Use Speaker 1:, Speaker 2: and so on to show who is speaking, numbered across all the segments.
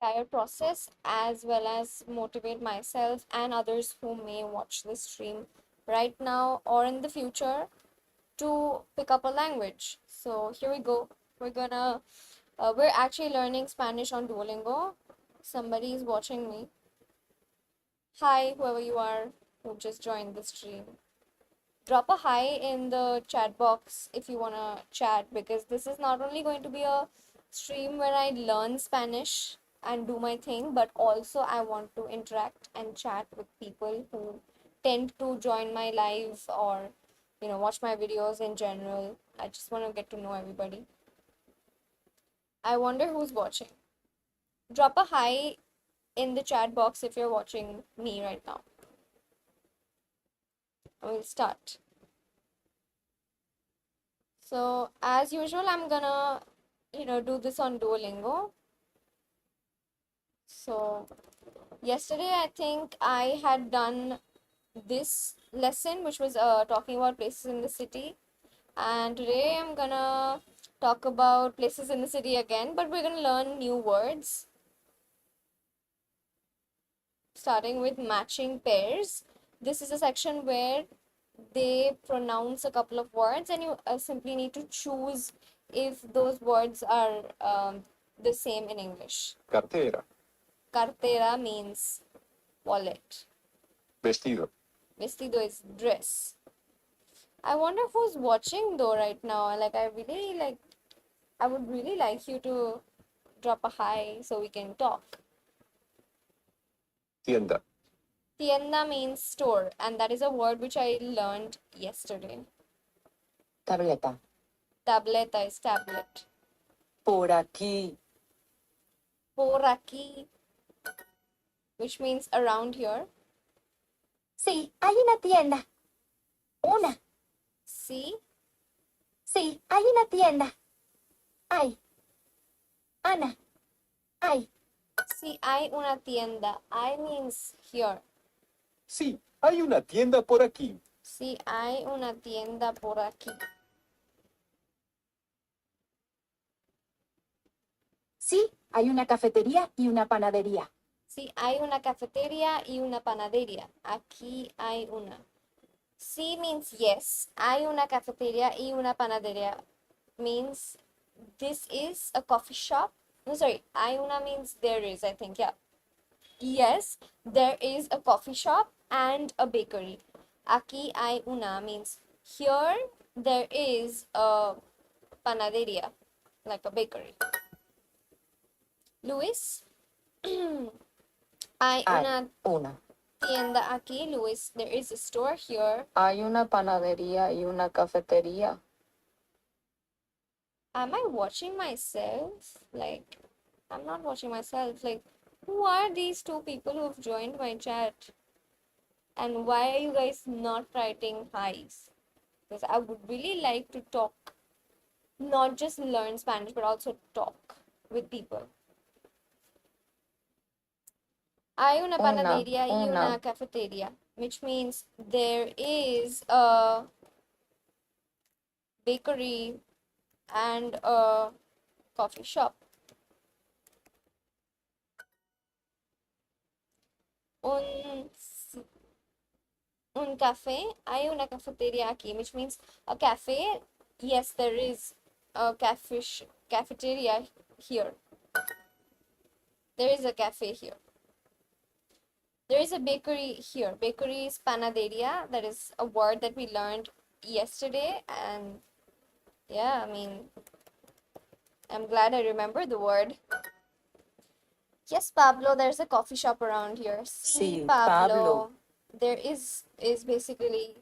Speaker 1: entire process as well as motivate myself and others who may watch this stream right now or in the future to pick up a language. So here we go. We're actually learning Spanish on Duolingo. Somebody is watching me. Hi, whoever you are who just joined the stream. Drop a hi in the chat box if you want to chat, because this is not only going to be a stream where I learn Spanish and do my thing, but also I want to interact and chat with people who tend to join my live or watch my videos in general. I just want to get to know everybody. I wonder who's watching. Drop a hi in the chat box if you're watching me right now. I will start. So as usual, I'm gonna do this on Duolingo. So yesterday I think I had done this lesson, which was talking about places in the city, and today I'm gonna talk about places in the city again, but we're gonna learn new words, starting with matching pairs. This is a section where they pronounce a couple of words and you simply need to choose if those words are the same in English.
Speaker 2: Cartera,
Speaker 1: Cartera means wallet.
Speaker 2: vestido,
Speaker 1: Vestido is dress. I wonder who's watching though right now. I would really like you to drop a hi so we can talk.
Speaker 2: tienda,
Speaker 1: Tienda means store, and that is a word which I learned yesterday.
Speaker 3: Tableta.
Speaker 1: Tableta is tablet.
Speaker 3: Por aquí.
Speaker 1: Por aquí, which means around here.
Speaker 3: Sí, hay una tienda. Una.
Speaker 1: Sí,
Speaker 3: Sí, hay una tienda. Hay. Ana. Hay.
Speaker 1: sí hay una tienda. I means here.
Speaker 2: sí, hay una tienda por aquí.
Speaker 1: Sí hay una tienda por aquí.
Speaker 3: Sí, hay una cafetería y una panadería.
Speaker 1: Sí hay una cafetería y una panadería. Aquí hay una. Sí means yes. Hay una cafetería y una panadería means this is a coffee shop. No, sorry. Hay una means there is, I think. Yeah. Yes, there is a coffee shop and a bakery. Aquí hay una means here there is a panadería, like a bakery. Luis, hay una
Speaker 3: Una.
Speaker 1: tienda aquí. Luis, there is a store here.
Speaker 3: Hay una panadería y una cafetería.
Speaker 1: Am I watching myself? Like, I'm not watching myself. Like, who are these two people who have joined my chat? And why are you guys not writing highs? Because I would really like to talk, not just learn Spanish, but also talk with people. Hay una panadería y una cafetería, which means there is a bakery and a coffee shop. Un café, hay una cafetería aquí, which means a cafe. Yes, there is a cafeteria here. There is a cafe here. There is a bakery here. Bakery is panaderia. That is a word that we learned yesterday. And yeah, I mean, I'm glad I remembered the word. Yes, Pablo, there's a coffee shop around here.
Speaker 3: Sí,
Speaker 1: Pablo. There is basically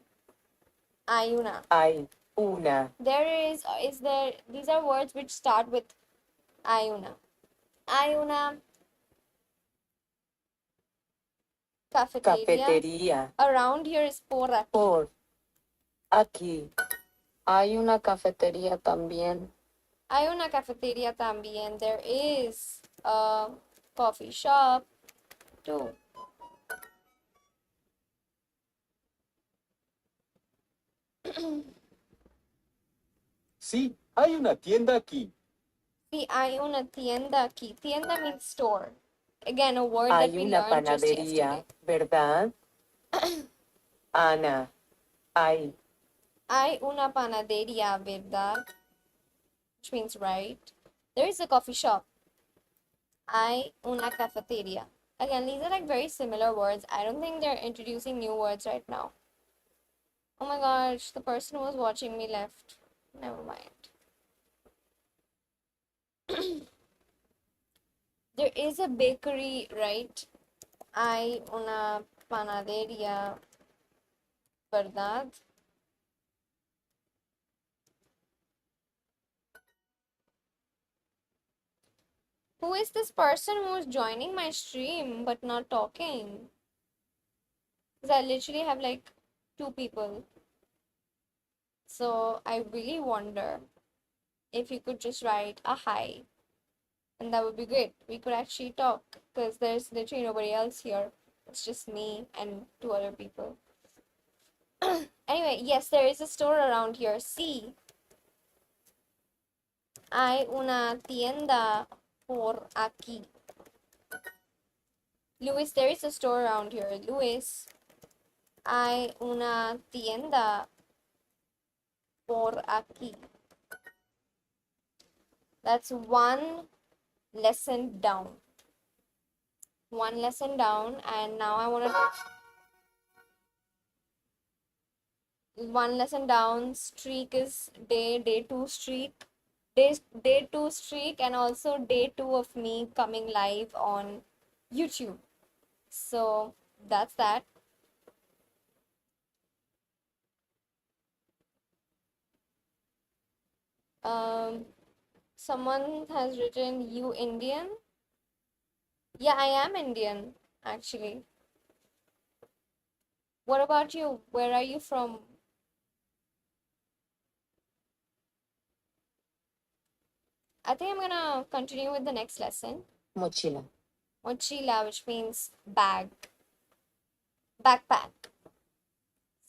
Speaker 1: hay una.
Speaker 3: Hay una.
Speaker 1: These are words which start with hay una. Hay una cafeteria. Around here is por aquí.
Speaker 3: Por aquí. Hay una cafetería también.
Speaker 1: Hay una cafeteria también. There is a coffee shop too.
Speaker 2: Sí, hay una tienda aquí.
Speaker 1: Sí, hay una tienda aquí. Tienda means store. Again, a word that
Speaker 3: Hay
Speaker 1: we
Speaker 3: una
Speaker 1: learned just
Speaker 3: panadería,
Speaker 1: yesterday.
Speaker 3: ¿verdad? Ana, hay.
Speaker 1: Hay una panadería, ¿verdad? Which means right. There is a coffee shop. Hay una cafeteria. Again, these are like very similar words. I don't think they're introducing new words right now. Oh my gosh, the person who was watching me left. Never mind. There is a bakery, right? Hay una panadería, ¿verdad? Who is this person who is joining my stream but not talking? Because I literally have like 2 people. So I really wonder if you could just write a hi, and that would be great. We could actually talk because there's literally nobody else here. It's just me and 2 other people. Anyway, yes, there is a store around here. See, hay una tienda por aquí. Luis, there is a store around here. Luis, hay una tienda por aquí. That's one lesson down. One lesson down, and now I want to one lesson down. Streak is day 2 streak, day 2 streak, and also day 2 of me coming live on YouTube. So that's that. Someone has written, you Indian? Yeah, I am Indian actually. What about you? Where are you from? I think I'm gonna continue with the next lesson.
Speaker 3: Mochila.
Speaker 1: Mochila, which means bag, backpack.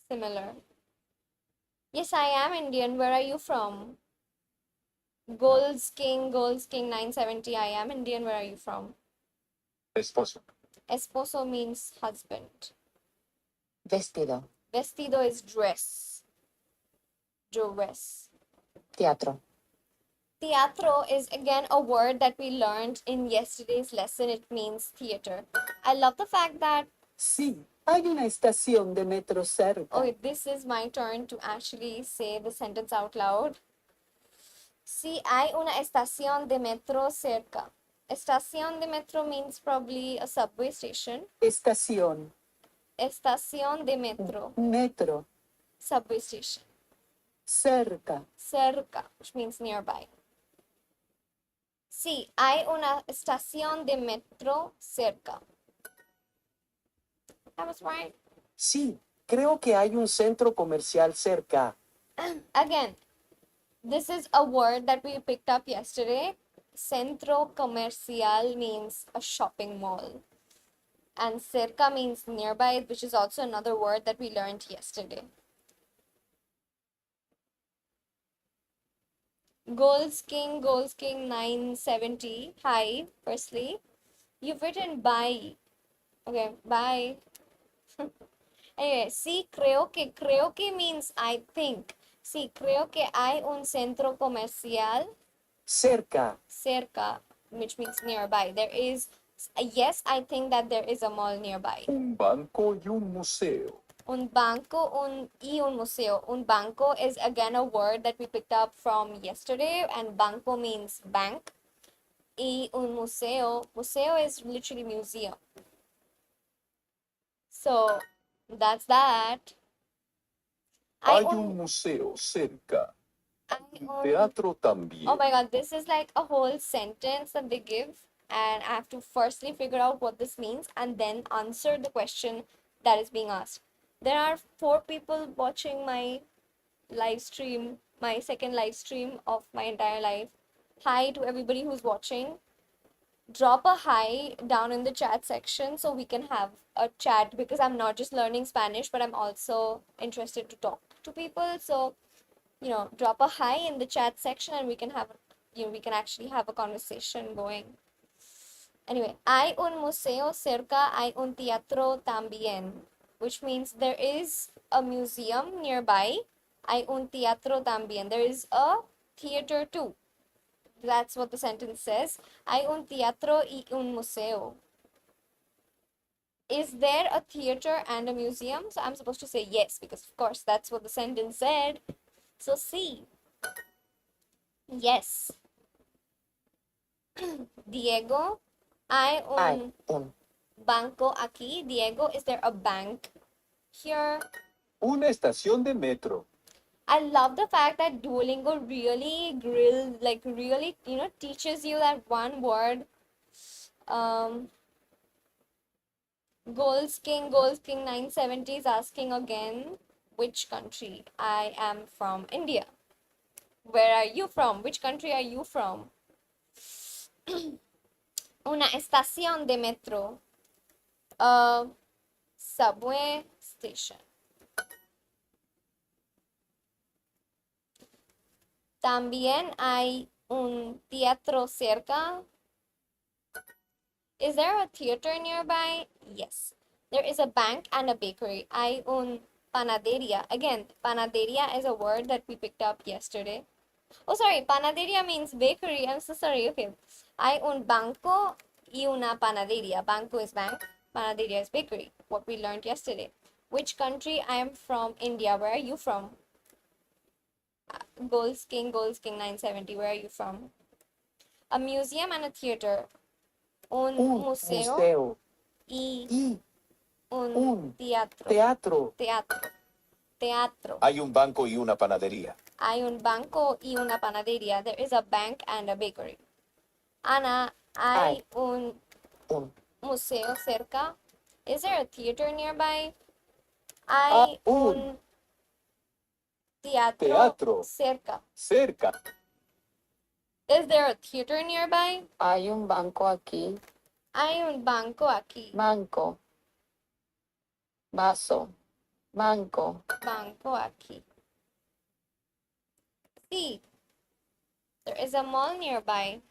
Speaker 1: Similar. Yes, I am Indian. Where are you from? Goals King 970. I am Indian. Where are you from?
Speaker 2: Esposo.
Speaker 1: Esposo means husband.
Speaker 3: Vestido.
Speaker 1: Vestido is dress. Dress.
Speaker 3: Teatro.
Speaker 1: Teatro is again a word that we learned in yesterday's lesson. It means theater. I love the fact that,
Speaker 3: Sí, hay una estación de metro cerca.
Speaker 1: okay, this is my turn to actually say the sentence out loud. Sí, hay una estación de metro cerca. Estación de metro means probably a subway station.
Speaker 3: Estación.
Speaker 1: Estación de metro,
Speaker 3: Metro.
Speaker 1: subway station.
Speaker 3: Cerca.
Speaker 1: Cerca, which means nearby. Sí, hay una estación de metro cerca. That was right.
Speaker 3: Sí, creo que hay un centro comercial cerca.
Speaker 1: Again, this is a word that we picked up yesterday. Centro comercial means a shopping mall. And cerca means nearby, which is also another word that we learned yesterday. Goals King 970. Hi, firstly. You've written bye. Okay, bye. Anyway, sí, creo que means I think. Sí, creo que hay un centro comercial
Speaker 3: Cerca.
Speaker 1: cerca, which means nearby. There is, yes, I think that there is a mall nearby.
Speaker 2: Un banco y un museo.
Speaker 1: Un banco y un museo. Un banco is again a word that we picked up from yesterday, and banco means bank. Y un museo is literally museum. So that's that.
Speaker 2: Hay un museo cerca. Teatro también.
Speaker 1: Oh my god, this is like a whole sentence that they give, and I have to firstly figure out what this means and then answer the question that is being asked. There are 4 people watching my live stream, my second live stream of my entire life. Hi to everybody who's watching. Drop a hi down in the chat section so we can have a chat, because I'm not just learning Spanish, but I'm also interested to talk to people. So, drop a hi in the chat section and we can have, we can actually have a conversation going. Anyway, hay un museo cerca, hay un teatro también, which means there is a museum nearby. Hay un teatro también. There is a theater too. That's what the sentence says. Hay un teatro y un museo. Is there a theater and a museum? So I'm supposed to say yes, because of course that's what the sentence said. So C. Yes. Diego, hay un banco aquí. Diego, is there a bank here?
Speaker 2: Una estación de metro.
Speaker 1: I love the fact that Duolingo really, teaches you that one word. Goals King 970 is asking again, which country? I am from India. Where are you from? Which country are you from? Una estación de metro. A subway station. También hay un teatro cerca. Is there a theater nearby? Yes. There is a bank and a bakery. Hay un panaderia. Again, panaderia is a word that we picked up yesterday. Oh, sorry, panaderia means bakery. I'm so sorry. Okay. Hay un banco y una panaderia. Banco is bank, panaderia is bakery. What we learned yesterday. Which country? I am from India. Where are you from? Goals King 970. Where are you from? A museum and a theater. Un museo y un teatro. Teatro.
Speaker 2: Hay un banco y una panadería.
Speaker 1: Hay un banco y una panadería. There is a bank and a bakery. Ana, hay un museo cerca. Is there a theater nearby? Hay un teatro cerca.
Speaker 2: Cerca.
Speaker 1: Is there a theater nearby?
Speaker 3: Hay un banco aquí.
Speaker 1: Hay un banco aquí.
Speaker 3: Banco. Vaso. Banco.
Speaker 1: Banco aquí. See, there is a mall nearby.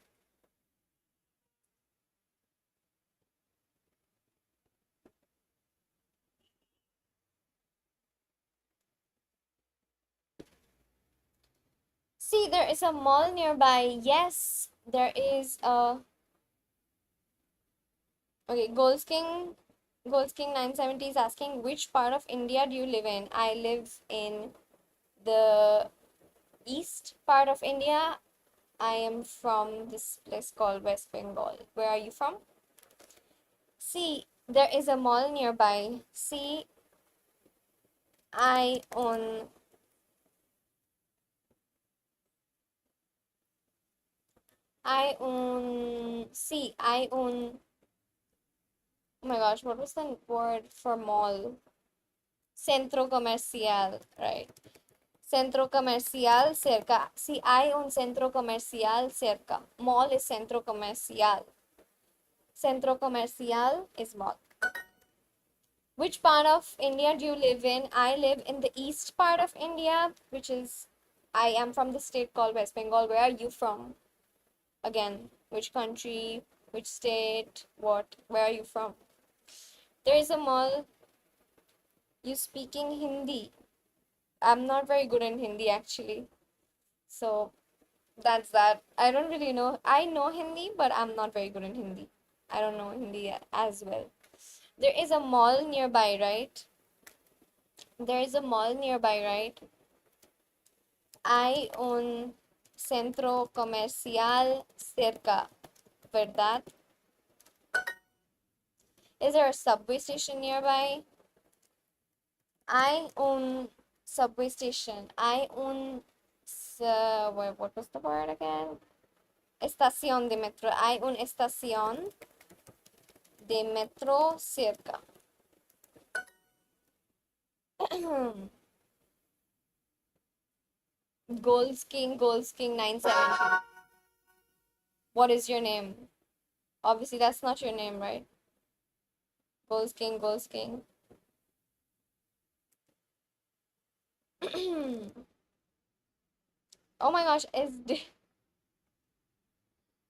Speaker 1: See, there is a mall nearby. Yes, there is a. Okay, Goals King 970 is asking, which part of India do you live in? I live in the east part of India. I am from this place called West Bengal. Where are you from? See, there is a mall nearby. See, I own. See, I own. Oh my gosh, what was the word for mall? Centro comercial, right? Centro comercial cerca. See, hay un centro comercial cerca. Mall is centro comercial. Centro comercial is mall. Which part of India do you live in? I live in the east part of India, which is, I am from the state called West Bengal. Where are you from? Again, which country, which state, what, where are you from? There is a mall. You speaking Hindi? I'm not very good in Hindi actually. So that's that. I don't really know. I know Hindi, but I'm not very good in Hindi. I don't know Hindi as well. There is a mall nearby, right? There is a mall nearby, right? Hay un centro comercial cerca, ¿verdad? Is there a subway station nearby? Hay un subway station. Hay un what was the word again? Estación de metro. Hay una estación de metro cerca. Goals King 970. What is your name? Obviously, that's not your name, right? Goals King. Oh my gosh,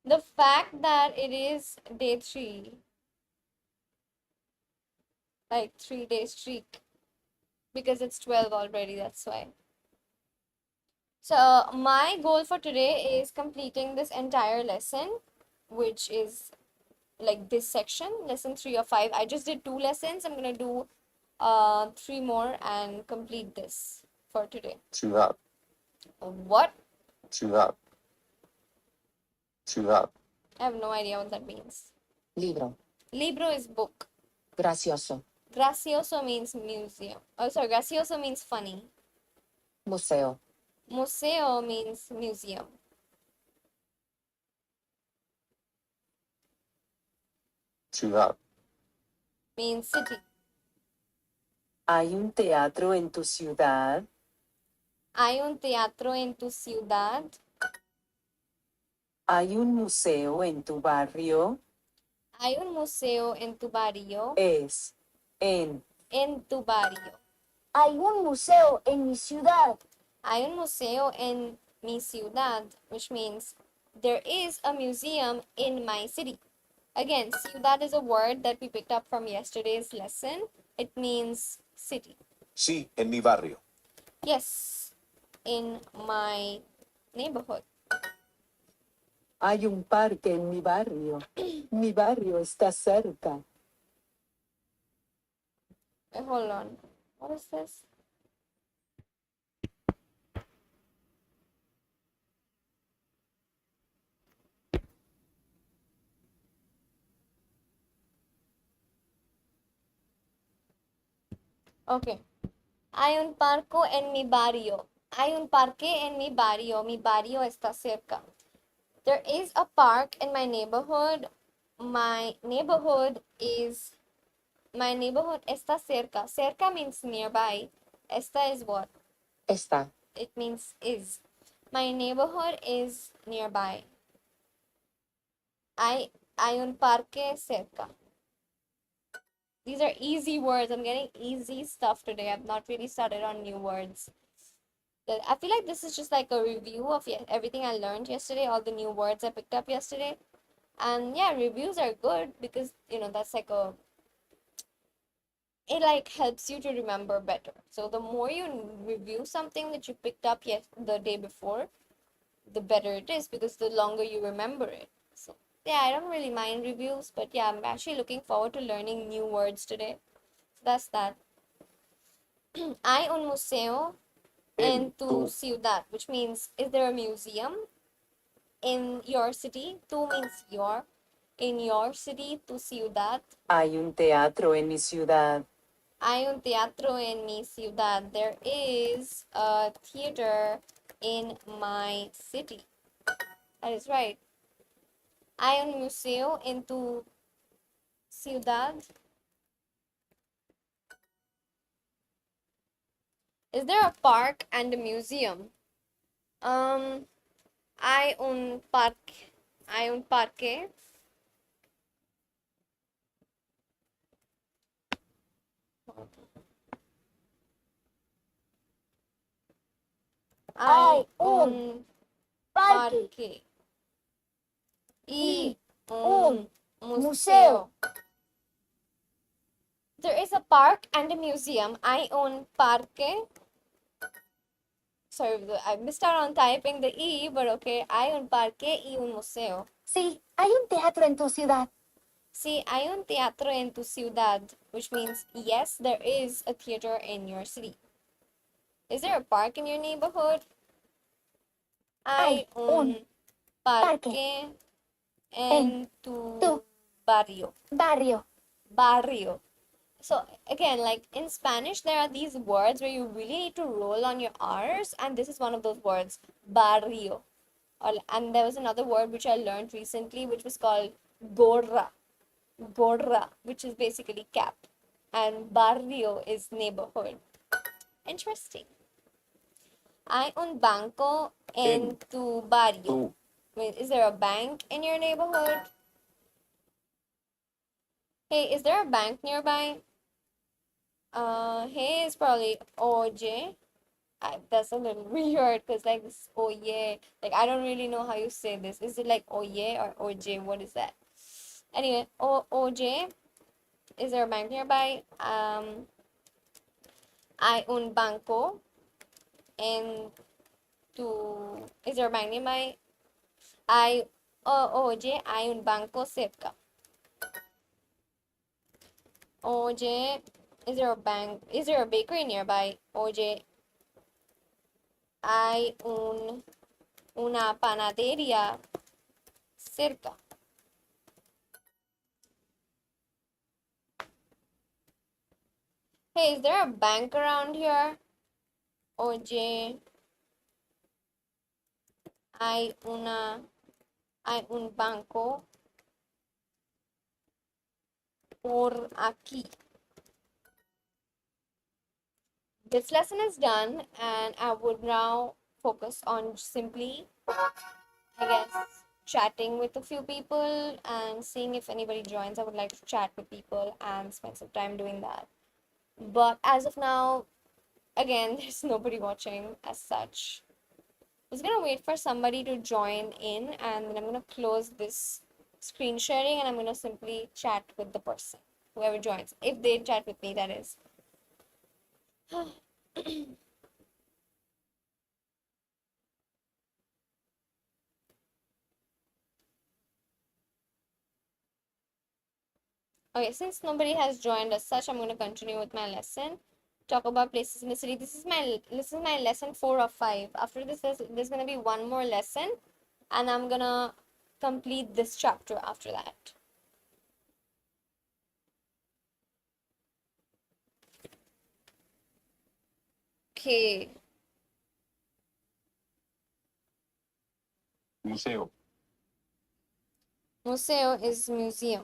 Speaker 1: The fact that it is day 3, like 3 day streak, because it's 12 already, that's why. So my goal for today is completing this entire lesson, which is like this section, lesson 3 or 5. I just did 2 lessons. I'm gonna do 3 more and complete this for today.
Speaker 2: Ciudad,
Speaker 1: What?
Speaker 2: ciudad, ciudad.
Speaker 1: I have no idea what that means.
Speaker 3: Libro.
Speaker 1: Libro is book.
Speaker 3: Gracioso.
Speaker 1: Gracioso means museum. Oh, sorry, gracioso means funny.
Speaker 3: Museo.
Speaker 1: Museo means museum.
Speaker 2: Ciudad,
Speaker 1: Means city.
Speaker 3: ¿Hay un teatro en tu ciudad?
Speaker 1: Hay un teatro en tu ciudad.
Speaker 3: ¿Hay un museo en tu barrio?
Speaker 1: Hay un museo en tu barrio.
Speaker 3: Es. En.
Speaker 1: En tu barrio.
Speaker 4: Hay un museo en mi ciudad.
Speaker 1: Hay un museo en mi ciudad, which means there is a museum in my city. Again, ciudad is a word that we picked up from yesterday's lesson. It means city.
Speaker 2: sí, en mi barrio.
Speaker 1: Yes, in my neighborhood.
Speaker 3: Hay un parque en mi barrio. Mi barrio está cerca.
Speaker 1: Wait, hold on. What is this? Okay. Hay un parque en mi barrio. Hay un parque en mi barrio. Mi barrio está cerca. There is a park in my neighborhood. My neighborhood está cerca. Cerca means nearby. Esta is what?
Speaker 3: Está.
Speaker 1: It means is. My neighborhood is nearby. Hay un parque cerca. These are easy words. I'm getting easy stuff today. I've not really started on new words. I feel like this is just like a review of everything I learned yesterday, all the new words I picked up yesterday. And yeah, reviews are good because, that's like it like helps you to remember better. So the more you review something that you picked up the day before, the better it is because the longer you remember it. So yeah, I don't really mind reviews, but yeah, I'm actually looking forward to learning new words today. So that's that. Hay un museo en tu ciudad, which means is there a museum in your city? Tu means your. In your city, tu ciudad.
Speaker 3: Hay un teatro en mi ciudad.
Speaker 1: Hay un teatro en mi ciudad. There is a theater in my city. That is right. Hay un museo en tu ciudad. Is there a park and a museum? Hay un parque. Hay un parque. Hay un
Speaker 4: Parque
Speaker 1: parque. Y
Speaker 4: un
Speaker 1: un
Speaker 4: museo.
Speaker 1: There is a park and a museum. Hay un parque. Sorry, I missed out on typing the E, but okay. Hay un parque y un museo.
Speaker 4: Sí, hay un teatro en tu ciudad.
Speaker 1: Sí, hay un teatro en tu ciudad, which means yes, there is a theater in your city. Is there a park in your neighborhood? Hay un parque en tu barrio.
Speaker 4: Barrio.
Speaker 1: Barrio. So again, like in Spanish, there are these words where you really need to roll on your R's, and this is one of those words, barrio. And there was another word which I learned recently, which was called gorra. Gorra, which is basically cap. And barrio is neighborhood. Interesting. Hay un banco en tu barrio. Wait, is there a bank in your neighborhood? Hey, is there a bank nearby? Hey is probably oye. That's a little weird because like this oye, like I don't really know how you say this. Is it like oye or oj? What is that? Anyway, oj. Is there a bank nearby? Hay un banco en tu. Is there a bank nearby? Oye, hay un banco cerca. Oye, is there a bank? Is there a bakery nearby? Oye, hay una panadería cerca. Hey, is there a bank around here? Oye, hay un banco por aquí. This lesson is done, and I would now focus on simply, I guess, chatting with a few people and seeing if anybody joins. I would like to chat with people and spend some time doing that. But as of now, again, there's nobody watching as such. I was gonna wait for somebody to join in, and then I'm gonna close this screen sharing and I'm gonna simply chat with the person, whoever joins, if they chat with me, that is. Okay, since nobody has joined as such, I'm going to continue with my lesson. Talk about places in the city. This is my lesson 4 of 5. After this, there's going to be one more lesson, and I'm going to complete this chapter after that. Okay.
Speaker 2: Museo.
Speaker 1: Museo is museum.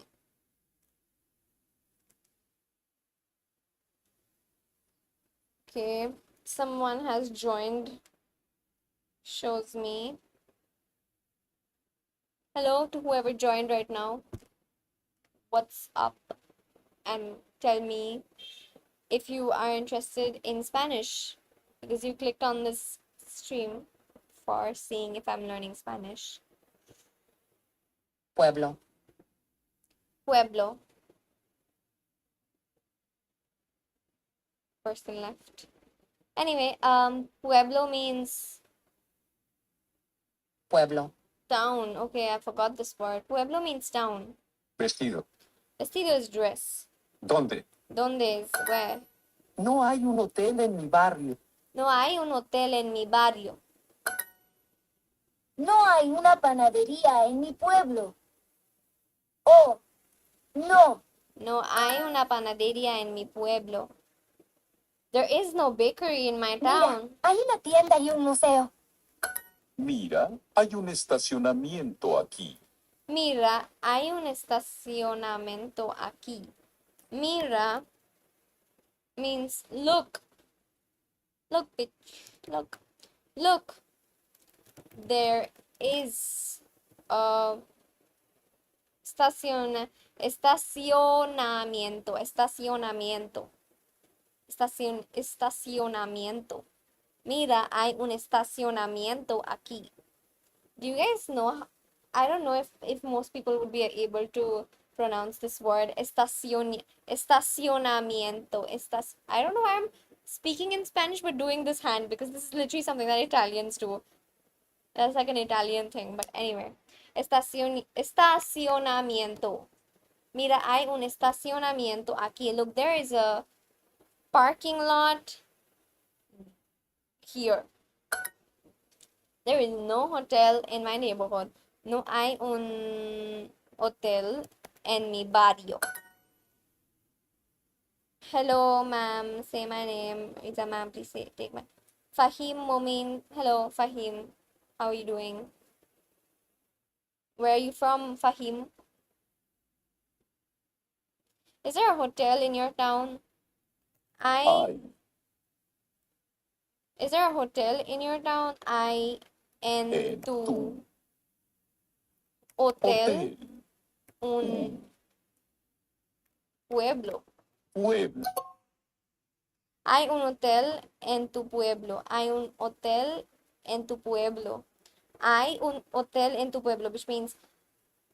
Speaker 1: Okay. Someone has joined. Shows me. Hello to whoever joined right now. What's up? And tell me if you are interested in Spanish, because you clicked on this stream for seeing if I'm learning Spanish.
Speaker 3: Pueblo.
Speaker 1: Pueblo. Person left. Anyway, pueblo means
Speaker 3: Pueblo.
Speaker 1: town. Okay, I forgot this word. Pueblo means town.
Speaker 2: Vestido.
Speaker 1: Vestido is dress.
Speaker 2: ¿Dónde?
Speaker 1: Donde is where.
Speaker 3: No hay un hotel en mi barrio.
Speaker 1: No hay un hotel en mi barrio.
Speaker 4: No hay una panadería en mi pueblo. Oh, no.
Speaker 1: No hay una panadería en mi pueblo. There is no bakery in my
Speaker 4: Mira,
Speaker 1: town.
Speaker 4: hay una tienda y un museo.
Speaker 2: Mira, hay un estacionamiento aquí.
Speaker 1: Mira, hay un estacionamiento aquí. Mira means look. Look, bitch. Look. Look. There is a estacionamiento. Estacionamiento. Mira, hay un estacionamiento aquí. Do you guys know? I don't know if most people would be able to pronounce this word. Estacionamiento. I don't know why I'm speaking in Spanish but doing this hand, because this is literally something that Italians do. That's like an Italian thing. But anyway. Estacionamiento. Mira, hay un estacionamiento aquí. Look, there is a parking lot here. There is no hotel in my neighborhood. No hay un hotel en mi barrio. Hello, ma'am. Say my name. Riza, ma'am. Please take my. Fahim Momin. Hello, Fahim. How are you doing? Where are you from, Fahim? Is there a hotel in your town?
Speaker 2: Hay.
Speaker 1: Is there a hotel in your town?
Speaker 2: En tu
Speaker 1: Hotel.
Speaker 2: hotel.
Speaker 1: Un pueblo.
Speaker 2: Pueblo.
Speaker 1: Hay un hotel en tu pueblo. Hay un hotel en tu pueblo. Hay un hotel en tu pueblo, which means,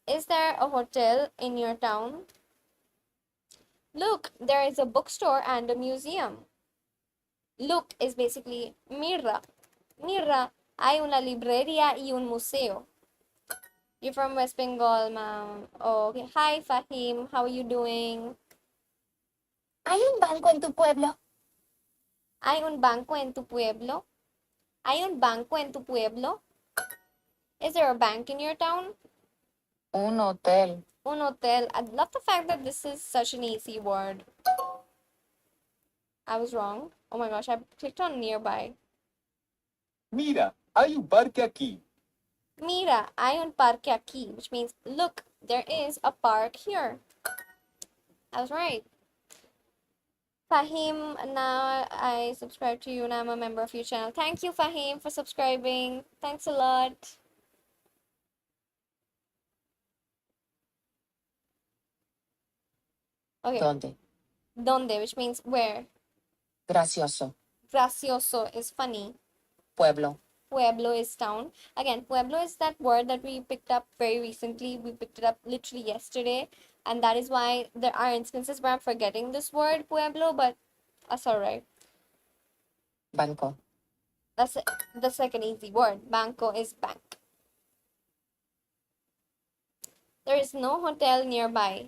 Speaker 1: is there a hotel in your town? Look, there is a bookstore and a museum. Look is basically mira. Mira, hay una librería y un museo. You're from West Bengal, ma'am. Oh, okay. Hi, Fahim. How are you doing?
Speaker 4: ¿Hay un banco en tu pueblo?
Speaker 1: ¿Hay un banco en tu pueblo? ¿Hay un banco en tu pueblo? Is there a bank in your town?
Speaker 3: Un hotel.
Speaker 1: Un hotel. I love the fact that this is such an easy word. I was wrong. Oh my gosh, I clicked on nearby.
Speaker 2: Mira, hay un parque aquí.
Speaker 1: Mira, hay un parque aquí, which means, look, there is a park here. I was right. Fahim, now I subscribe to you and I'm a member of your channel. Thank you, Fahim, for subscribing. Thanks a lot. Okay.
Speaker 3: ¿Dónde?
Speaker 1: Donde, which means where.
Speaker 3: Gracioso.
Speaker 1: Gracioso is funny.
Speaker 3: Pueblo.
Speaker 1: Pueblo is town. Again, pueblo is that word that we picked up very recently. We picked it up literally yesterday. And that is why there are instances where I'm forgetting this word, pueblo, but that's alright.
Speaker 3: Banco.
Speaker 1: That's the second easy word. Banco is bank. There is no hotel nearby.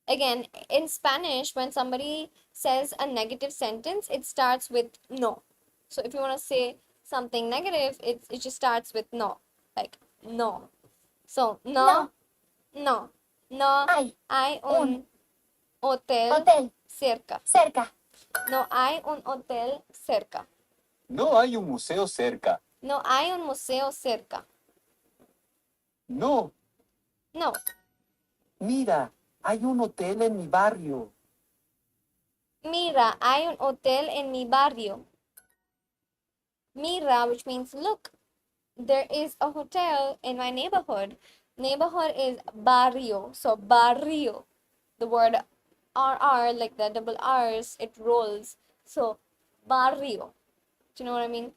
Speaker 1: Again, in Spanish, when somebody says a negative sentence, it starts with no. So if you want to say something negative, it just starts with no. Like no. So no, no, no hay un hotel cerca.
Speaker 4: Cerca.
Speaker 1: No hay un hotel cerca.
Speaker 2: No hay un museo cerca.
Speaker 1: No hay un museo cerca.
Speaker 2: No.
Speaker 1: No.
Speaker 3: Mira, hay un hotel en mi barrio.
Speaker 1: Mira, hay un hotel en mi barrio. Mira, which means look, there is a hotel in my neighborhood. Neighborhood is barrio. So barrio. The word RR, like the double R's, it rolls. So barrio. Do you know what I mean?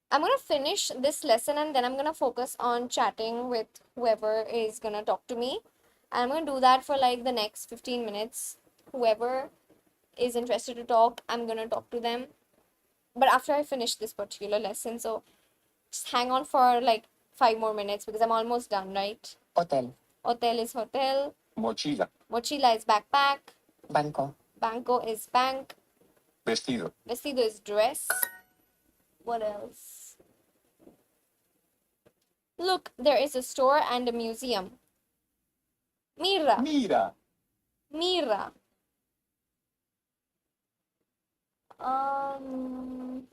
Speaker 1: I'm gonna finish this lesson and then I'm gonna focus on chatting with whoever is gonna talk to me. And I'm gonna do that for like the next 15 minutes. Whoever is interested to talk, I'm gonna talk to them. But after I finish this particular lesson, so just hang on for like 5 more minutes because I'm almost done, right?
Speaker 3: Hotel.
Speaker 1: Hotel is hotel.
Speaker 2: Mochila.
Speaker 1: Mochila is backpack.
Speaker 3: Banco.
Speaker 1: Banco is bank.
Speaker 2: Vestido.
Speaker 1: Vestido is dress. What else? Look, there is a store and a museum. Mira.
Speaker 2: Mira.
Speaker 1: Mira. Um.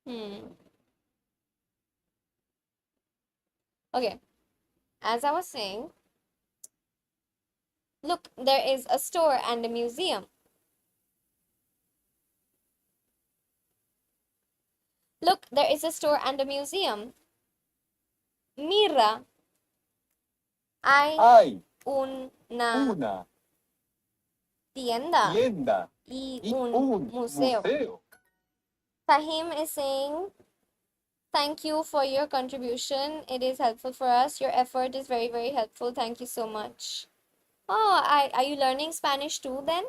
Speaker 1: Hmm. Okay. As I was saying, look, there is a store and a museum. Look, there is a store and a museum. Mira, hay una
Speaker 2: Una
Speaker 1: tienda
Speaker 2: tienda
Speaker 1: y
Speaker 2: y
Speaker 1: un
Speaker 2: un
Speaker 1: museo.
Speaker 2: museo.
Speaker 1: Fahim is saying, thank you for your contribution. It is helpful for us. Your effort is very, very helpful. Thank you so much. Oh, are you learning Spanish too then?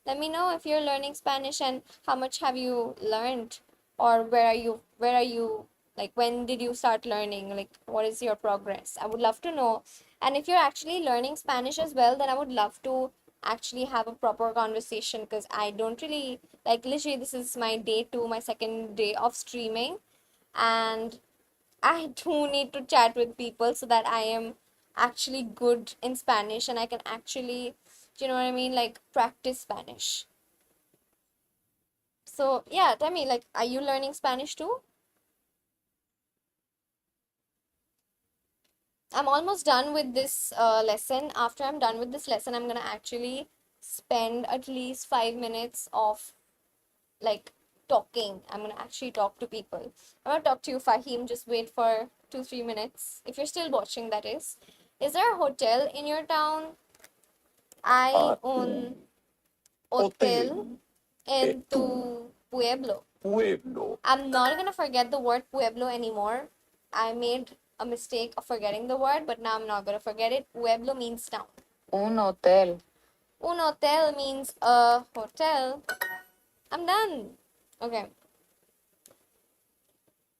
Speaker 1: Let me know if you're learning Spanish and how much have you learned, or where are you, like when did you start learning, like what is your progress? I would love to know. And if you're actually learning Spanish as well, then I would love to actually have a proper conversation because I don't really, like, literally this is my day 2, my second day of streaming, and I do need to chat with people so that I am actually good in Spanish and I can actually, do you know what I mean, like practice Spanish. So yeah, tell me, like, are you learning Spanish too? I'm almost done with this lesson. After I'm done with this lesson, I'm gonna actually spend at least 5 minutes of like talking. I'm gonna actually talk to people. I'm gonna talk to you, Fahim. Just wait for 2-3 minutes. If you're still watching, that is. Is there a hotel in your town? Hay un hotel en tu pueblo.
Speaker 2: Pueblo.
Speaker 1: I'm not gonna forget the word pueblo anymore. I made a mistake of forgetting the word, but now I'm not gonna forget it. Pueblo means town.
Speaker 3: Un hotel.
Speaker 1: Un hotel means a hotel. I'm done. Okay.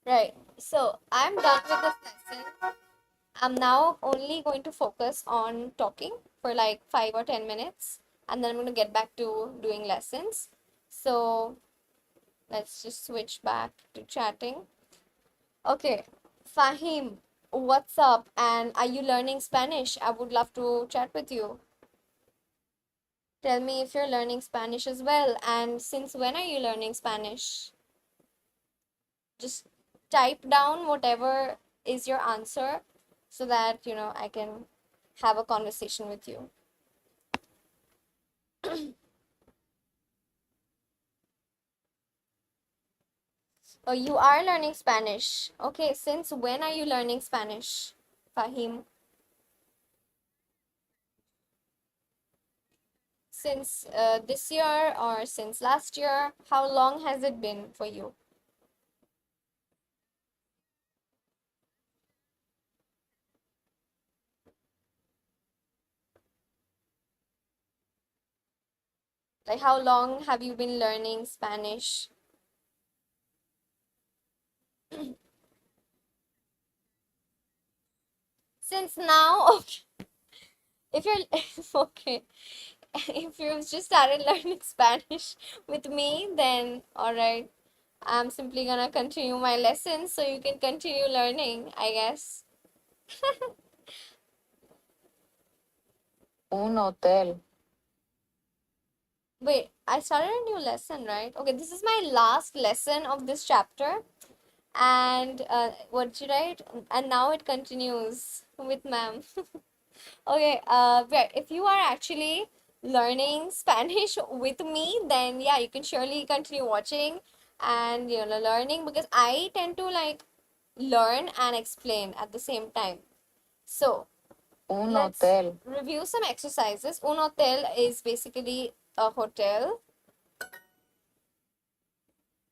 Speaker 1: Right. So I'm done with this lesson. I'm now only going to focus on talking for like 5 or 10 minutes, and then I'm going to get back to doing lessons. So let's just switch back to chatting. Okay, Fahim, what's up? And are you learning Spanish? I would love to chat with you. Tell me if you're learning Spanish as well, and since when are you learning Spanish? Just type down whatever is your answer so that I can have a conversation with you. Oh, you are learning Spanish. Okay, since when are you learning Spanish, Fahim? Since this year or since last year? How long has it been for you? Like, how long have you been learning Spanish? Since now? Okay. If you're okay, if you've just started learning Spanish with me, then all right. I'm simply gonna continue my lessons so you can continue learning, I guess.
Speaker 3: Un hotel.
Speaker 1: Wait, I started a new lesson, right? Okay, this is my last lesson of this chapter. And what did you write? And now it continues with ma'am. Okay, right. If you are actually learning Spanish with me, then yeah, you can surely continue watching and learning, because I tend to like learn and explain at the same time. So
Speaker 3: Un
Speaker 1: let's
Speaker 3: hotel.
Speaker 1: review some exercises. Un hotel is basically a hotel.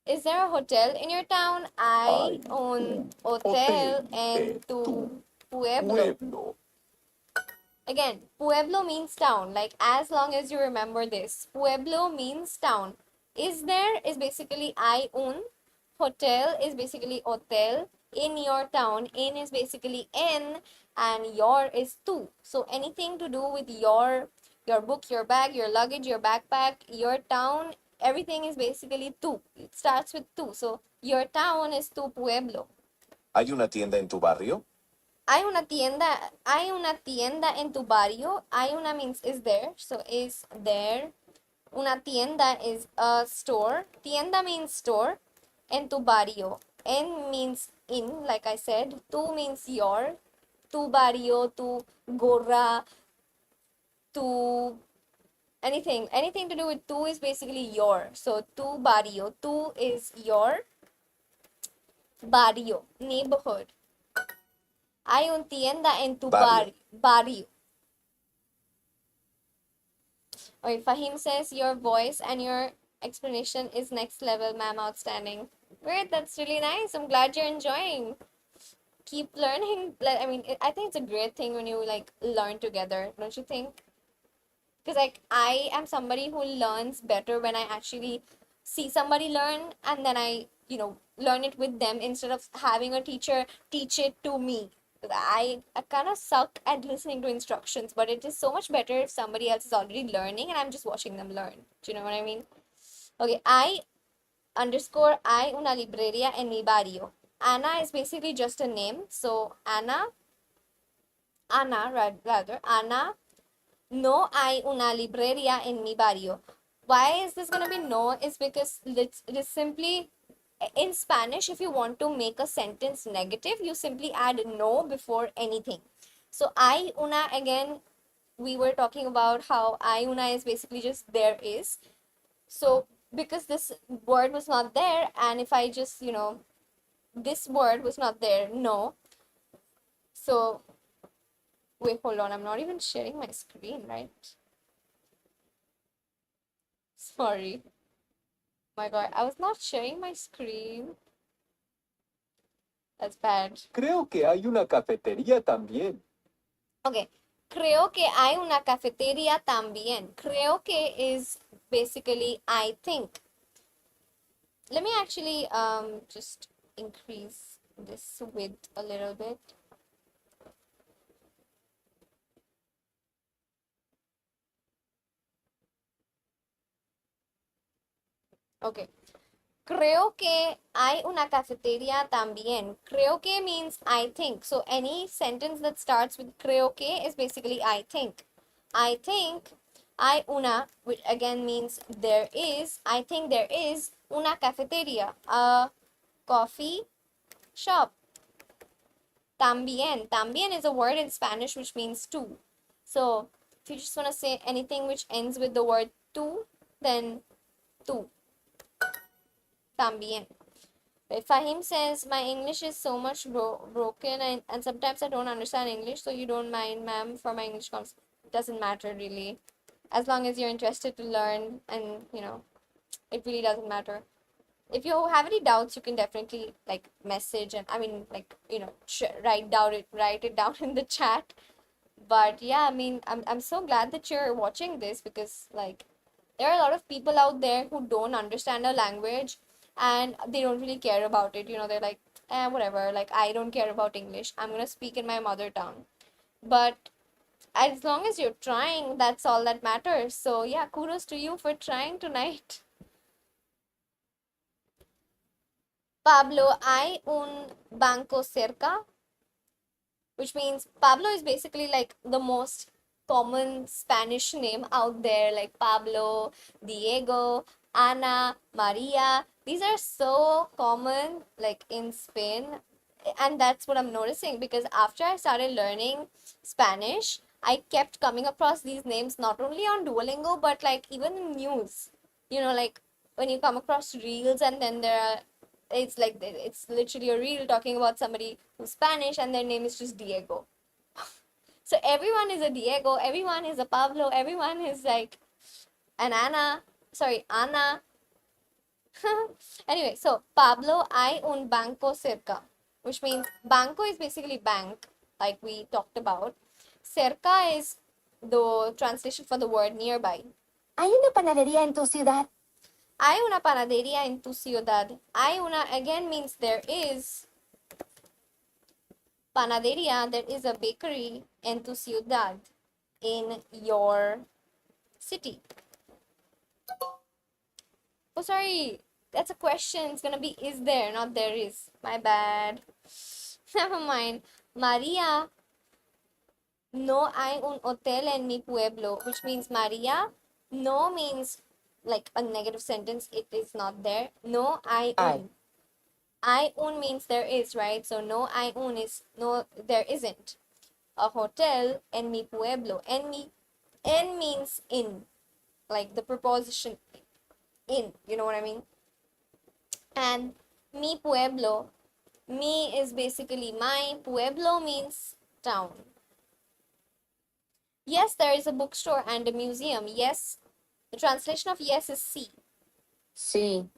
Speaker 1: Is there a hotel in your town? Hay un hotel en tu pueblo.
Speaker 2: Pueblo.
Speaker 1: Again, pueblo means town. Like, as long as you remember this, pueblo means town. Is there is basically hay un. Hotel is basically hotel. In your town, in is basically in, and your is tu. So anything to do with your book, your bag, your luggage, your backpack, your town, everything is basically tu. It starts with tu. So your town is tu pueblo.
Speaker 2: ¿Hay una tienda en tu barrio?
Speaker 1: Hay una tienda en tu barrio. Hay una means is there. So is there. Una tienda is a store. Tienda means store. En tu barrio. En means in, like I said. Tu means your. Tu barrio, tu gorra, tu anything. Anything to do with tu is basically your. So tu barrio. Tu is your barrio, neighborhood. Hay un tienda en tu
Speaker 2: Barrio.
Speaker 1: barrio. Okay, Fahim says your voice and your explanation is next level, ma'am. Outstanding. Great, that's really nice. I'm glad you're enjoying. Keep learning. I mean, I think it's a great thing when you like learn together, don't you think? Because like I am somebody who learns better when I actually see somebody learn, and then I learn it with them instead of having a teacher teach it to me. I kind of suck at listening to instructions, but it is so much better if somebody else is already learning and I'm just watching them learn. Do you know what I mean? Okay, hay una librería en mi barrio. Ana is basically just a name. So rather, Ana, no hay una librería en mi barrio. Why is this gonna be no? Is because it is simply in Spanish, if you want to make a sentence negative, you simply add no before anything. So hay una, again, we were talking about how hay una is basically just there is. So because this word was not there, and if I just this word was not there, no. So Wait, hold on. I'm not even sharing my screen, right? Sorry. My God, I was not sharing my screen. That's bad.
Speaker 2: Creo que hay una cafetería también.
Speaker 1: Okay. Creo que hay una cafetería también. Creo que is basically I think. Let me actually just increase this width a little bit. Okay. Creo que hay una cafetería también. Creo que means I think. So any sentence that starts with creo que is basically I think. I think hay una, which again means there is. I think there is una cafetería, a coffee shop. También. También is a word in Spanish which means too. So if you just want to say anything which ends with the word too, then tú. También. If Fahim says, my English is so much broken and sometimes I don't understand English, so you don't mind, ma'am, for my English comes. Doesn't matter really. As long as you're interested to learn and, it really doesn't matter. If you have any doubts, you can definitely like message and write it down in the chat. But yeah, I mean, I'm so glad that you're watching this because like there are a lot of people out there who don't understand a language and they don't really care about it. They're like, whatever, like I don't care about English. I'm gonna speak in my mother tongue. But as long as you're trying, that's all that matters. So yeah, kudos to you for trying tonight. Pablo, hay un banco cerca, which means Pablo is basically like the most common Spanish name out there, like Pablo, Diego, Ana, Maria. These are so common, like in Spain. And that's what I'm noticing because after I started learning Spanish, I kept coming across these names not only on Duolingo, but like even in news. Like when you come across reels and then it's like it's literally a reel talking about somebody who's Spanish and their name is just Diego. So everyone is a Diego, everyone is a Pablo, everyone is like an Ana. Sorry, Ana. Anyway, so Pablo, hay un banco cerca, which means banco is basically bank, like we talked about. Cerca is the translation for the word nearby.
Speaker 3: ¿Hay una panadería en tu ciudad?
Speaker 1: Hay una panadería en tu ciudad. Hay una again means there is. Panadería, there is a bakery en tu ciudad, in your city. Oh, sorry, that's a question. It's gonna be is there, not there is. My bad. Never mind. María, no hay un hotel en mi pueblo, which means María, no means like a negative sentence. It is not there. No hay un. Hay un means there is, right? So no hay un is no, there isn't a hotel en mi pueblo. En means in, like the preposition in, you know what I mean? And mi pueblo, mi is basically my, pueblo means town. Yes, there is a bookstore and a museum. Yes, the translation of yes is sí.
Speaker 3: Sí.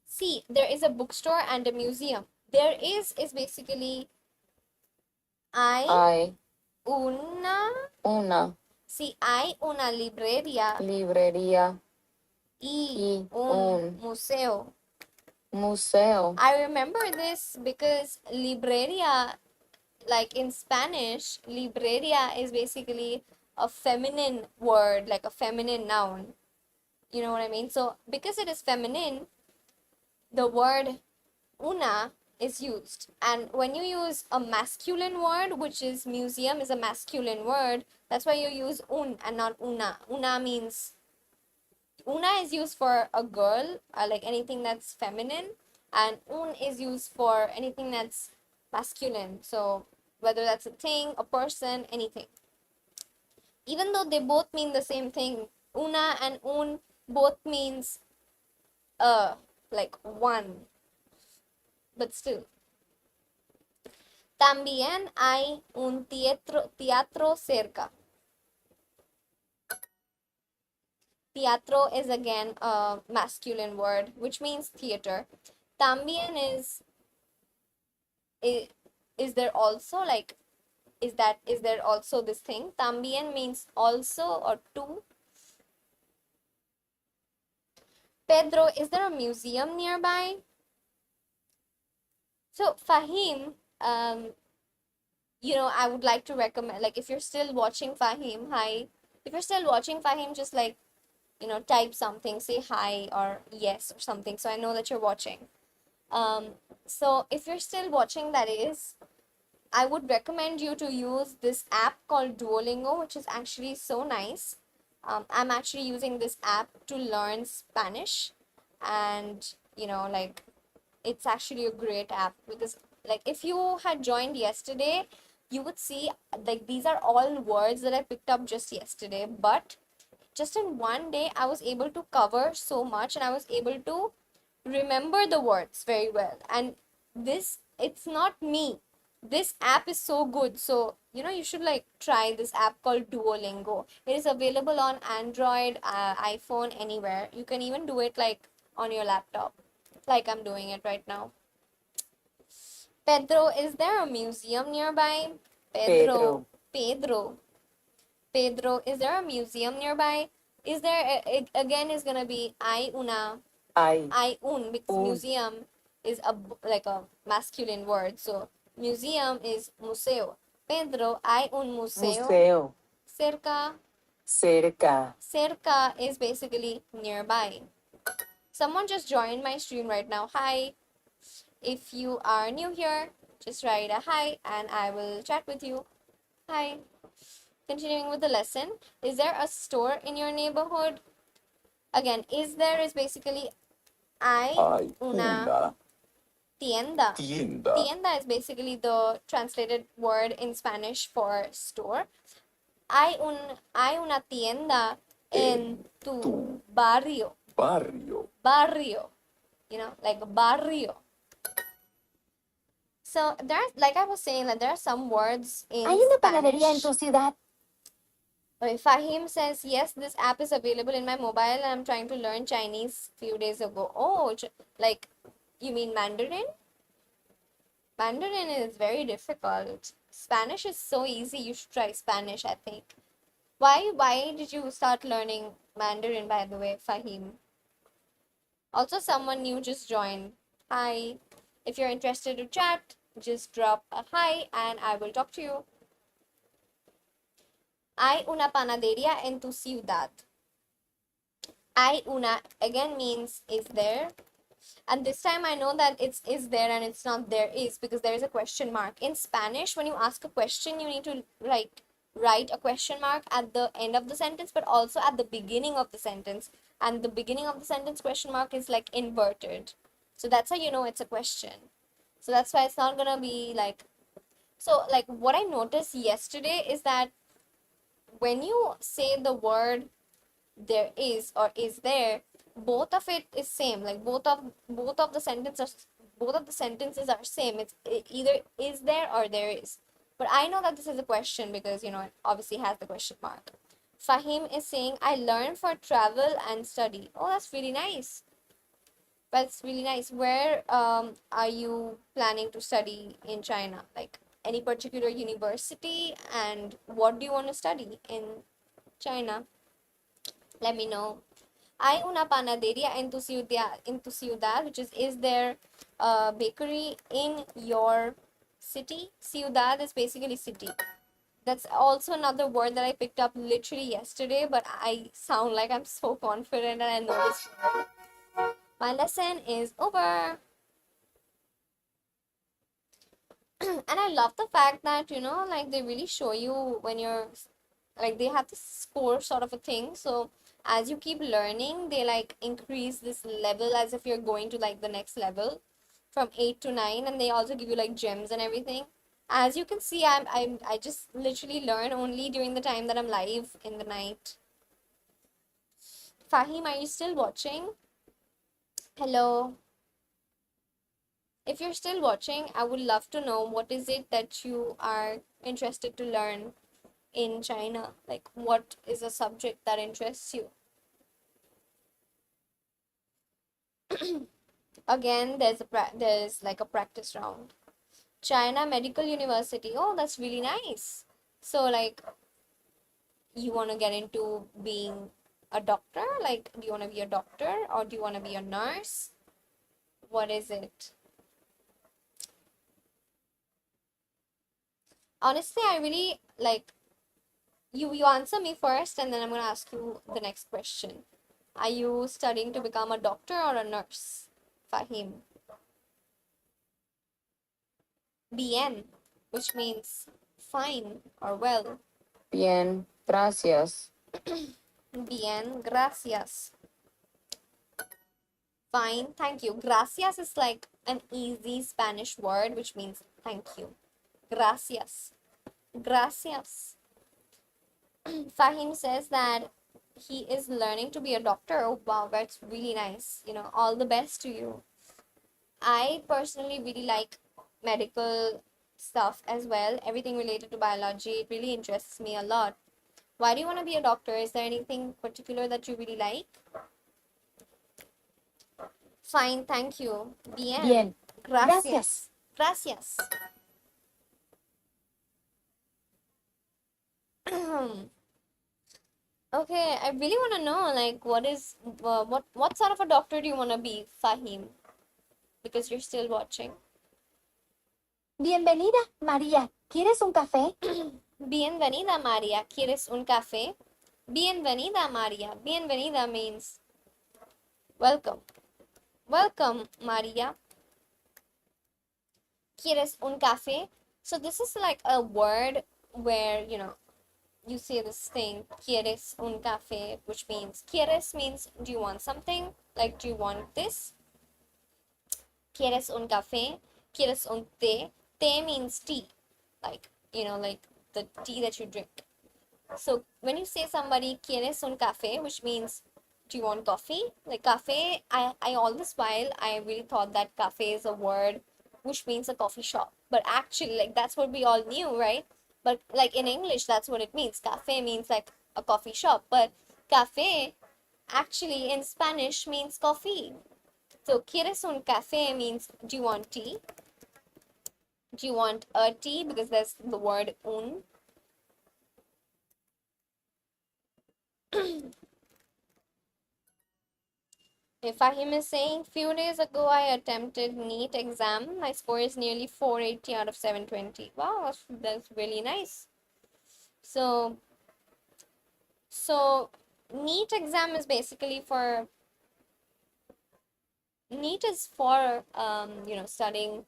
Speaker 1: Sí, there is a bookstore and a museum. There is basically hay una. Sí, hay una librería y un museo. I remember this because librería, like in Spanish, librería is basically a feminine word, like a feminine noun. You know what I mean? So because it is feminine, the word una is used. And when you use a masculine word, which is museum is a masculine word, that's why you use un and not una. Una is used for a girl, like anything that's feminine, and un is used for anything that's masculine. So whether that's a thing, a person, anything. Even though they both mean the same thing, una and un both means like one, but still. También hay un teatro cerca. Teatro is again a masculine word, which means theater. También is there also, like, is there also this thing? También means also or too. Pedro, is there a museum nearby? So Fahim, I would like to recommend, like, if you're still watching Fahim, hi. If you're still watching Fahim, just like, type something, say hi or yes or something, so I know that you're watching. So if you're still watching, that is, I would recommend you to use this app called Duolingo, which is actually so nice. I'm actually using this app to learn Spanish, and like, it's actually a great app because, like, if you had joined yesterday, you would see, like, these are all words that I picked up just yesterday, but just in one day I was able to cover so much, and I was able to remember the words very well. And this, it's not me, this app is so good. So you should, like, try this app called Duolingo. It is available on Android, iPhone, anywhere. You can even do it, like, on your laptop, like I'm doing it right now. Pedro, is there a museum nearby?
Speaker 3: Pedro.
Speaker 1: Pedro, Pedro, is there a museum nearby? Is there, again, is gonna be
Speaker 3: Hay
Speaker 1: I un, because
Speaker 3: un
Speaker 1: museum is like a masculine word. So museum is museo. Pedro, hay un museo
Speaker 3: museo
Speaker 1: cerca.
Speaker 3: cerca.
Speaker 1: Cerca is basically nearby. Someone just joined my stream right now. Hi. If you are new here, just write a hi and I will chat with you. Hi. Continuing with the lesson. Is there a store in your neighborhood? Again, is there is basically hay
Speaker 2: Hay
Speaker 1: una
Speaker 2: una
Speaker 1: tienda.
Speaker 2: tienda.
Speaker 1: Tienda is basically the translated word in Spanish for store. Hay una tienda en tu barrio.
Speaker 2: Barrio.
Speaker 1: Barrio. Like barrio. So there's, like I was saying, that there are some words in
Speaker 4: ¿Hay una
Speaker 1: Spanish.
Speaker 4: panadería en tu ciudad?
Speaker 1: Okay, Fahim says, yes, this app is available in my mobile and I'm trying to learn Chinese few days ago. Oh, like, you mean Mandarin? Mandarin is very difficult. Spanish is so easy. You should try Spanish, I think. Why did you start learning Mandarin, by the way, Fahim? Also, someone new just joined. Hi. If you're interested to chat, just drop a hi and I will talk to you. Hay una panadería en tu ciudad. Hay una again means is there. And this time I know that it's is there and it's not there is, because there is a question mark. In Spanish, when you ask a question, you need to write a question mark at the end of the sentence, but also at the beginning of the sentence. And the beginning of the sentence question mark is like inverted. So that's how you know it's a question. So that's why it's not gonna be like, so like what I noticed yesterday is that when you say the word there is or is there, both of it is same. Like both of the sentences are same. It's either is there or there is. But I know that this is a question because it obviously has the question mark. Fahim is saying, I learn for travel and study. Oh, that's really nice. That's really nice. Where are you planning to study in China? Like any particular university, and what do you want to study in China? Let me know. Hay una panadería en tu ciudad, which is there a bakery in your city? Ciudad is basically city. That's also another word that I picked up literally yesterday, but I sound like I'm so confident and I know this word. My lesson is over. And I love the fact that, like, they really show you when you're, like, they have this score sort of a thing. So as you keep learning, they like increase this level as if you're going to like the next level from 8 to 9, and they also give you like gems and everything. As you can see, I just literally learn only during the time that I'm live in the night. Fahim, are you still watching? Hello. If you're still watching, I would love to know what is it that you are interested to learn in China. Like, what is a subject that interests you? Again, there's like a practice round. China Medical University. Oh, that's really nice. So, like, you want to get into being a doctor? Like, do you want to be a doctor or do you want to be a nurse? What is it? Honestly, I really like you answer me first and then I'm going to ask you the next question. Are you studying to become a doctor or a nurse? Fahim. Bien, which means fine or well.
Speaker 5: Bien, gracias.
Speaker 1: Bien, gracias. Fine, thank you. Gracias is like an easy Spanish word which means thank you. Gracias. Gracias. Fahim says that he is learning to be a doctor. Oh wow, that's really nice. You know, all the best to you. I personally really like medical stuff as well. Everything related to biology, it really interests me a lot. Why do you want to be a doctor? Is there anything particular that you really like? Fine, thank you. Bien.
Speaker 3: Bien.
Speaker 1: Gracias. Gracias. Okay, I really want to know, like, what sort of a doctor do you want to be, Fahim? Because you're still watching.
Speaker 3: Bienvenida, María. ¿Quieres un café?
Speaker 1: Bienvenida, María. ¿Quieres un café? Bienvenida, María. Bienvenida means welcome. Welcome, María. ¿Quieres un café? So this is like a word where, you say this thing, ¿quieres un café? Which means, ¿quieres means, do you want something? Like, do you want this? ¿Quieres un café? ¿Quieres un té? Té means tea. Like, like the tea that you drink. So when you say somebody, ¿quieres un café? Which means, do you want coffee? Like cafe, I all this while, I really thought that cafe is a word which means a coffee shop. But actually, like, that's what we all knew, right? But like in English, that's what it means. Cafe means like a coffee shop. But cafe actually in Spanish means coffee. So, ¿quieres un café means, do you want tea? Do you want a tea? Because there's the word un. If Fahim is saying, few days ago I attempted NEET exam. My score is nearly 480 out of 720. Wow, that's really nice. So, NEET exam is basically for, NEET is for, studying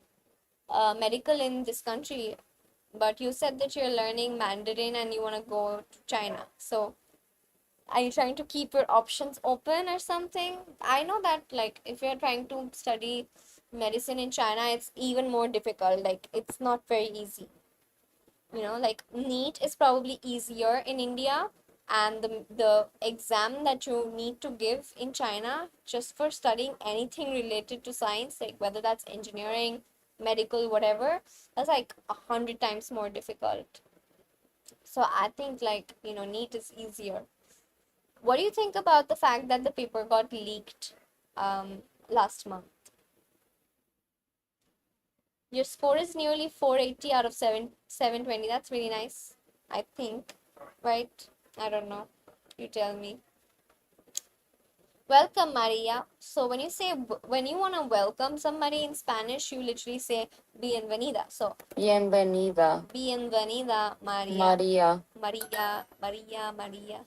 Speaker 1: medical in this country. But you said that you're learning Mandarin and you want to go to China. So, are you trying to keep your options open or something? I know that, like, if you're trying to study medicine in China, it's even more difficult. Like, it's not very easy. Like, NEET is probably easier in India, and the exam that you need to give in China just for studying anything related to science, like whether that's engineering, medical, whatever, that's like 100 times more difficult. So I think, like, NEET is easier. What do you think about the fact that the paper got leaked last month? Your score is nearly 480 out of 720. That's really nice, I think, right? I don't know. You tell me. Welcome, Maria. So when you want to welcome somebody in Spanish, you literally say bienvenida. So
Speaker 5: Bienvenida,
Speaker 1: bienvenida, Maria.
Speaker 5: María.
Speaker 1: Maria, Maria, Maria.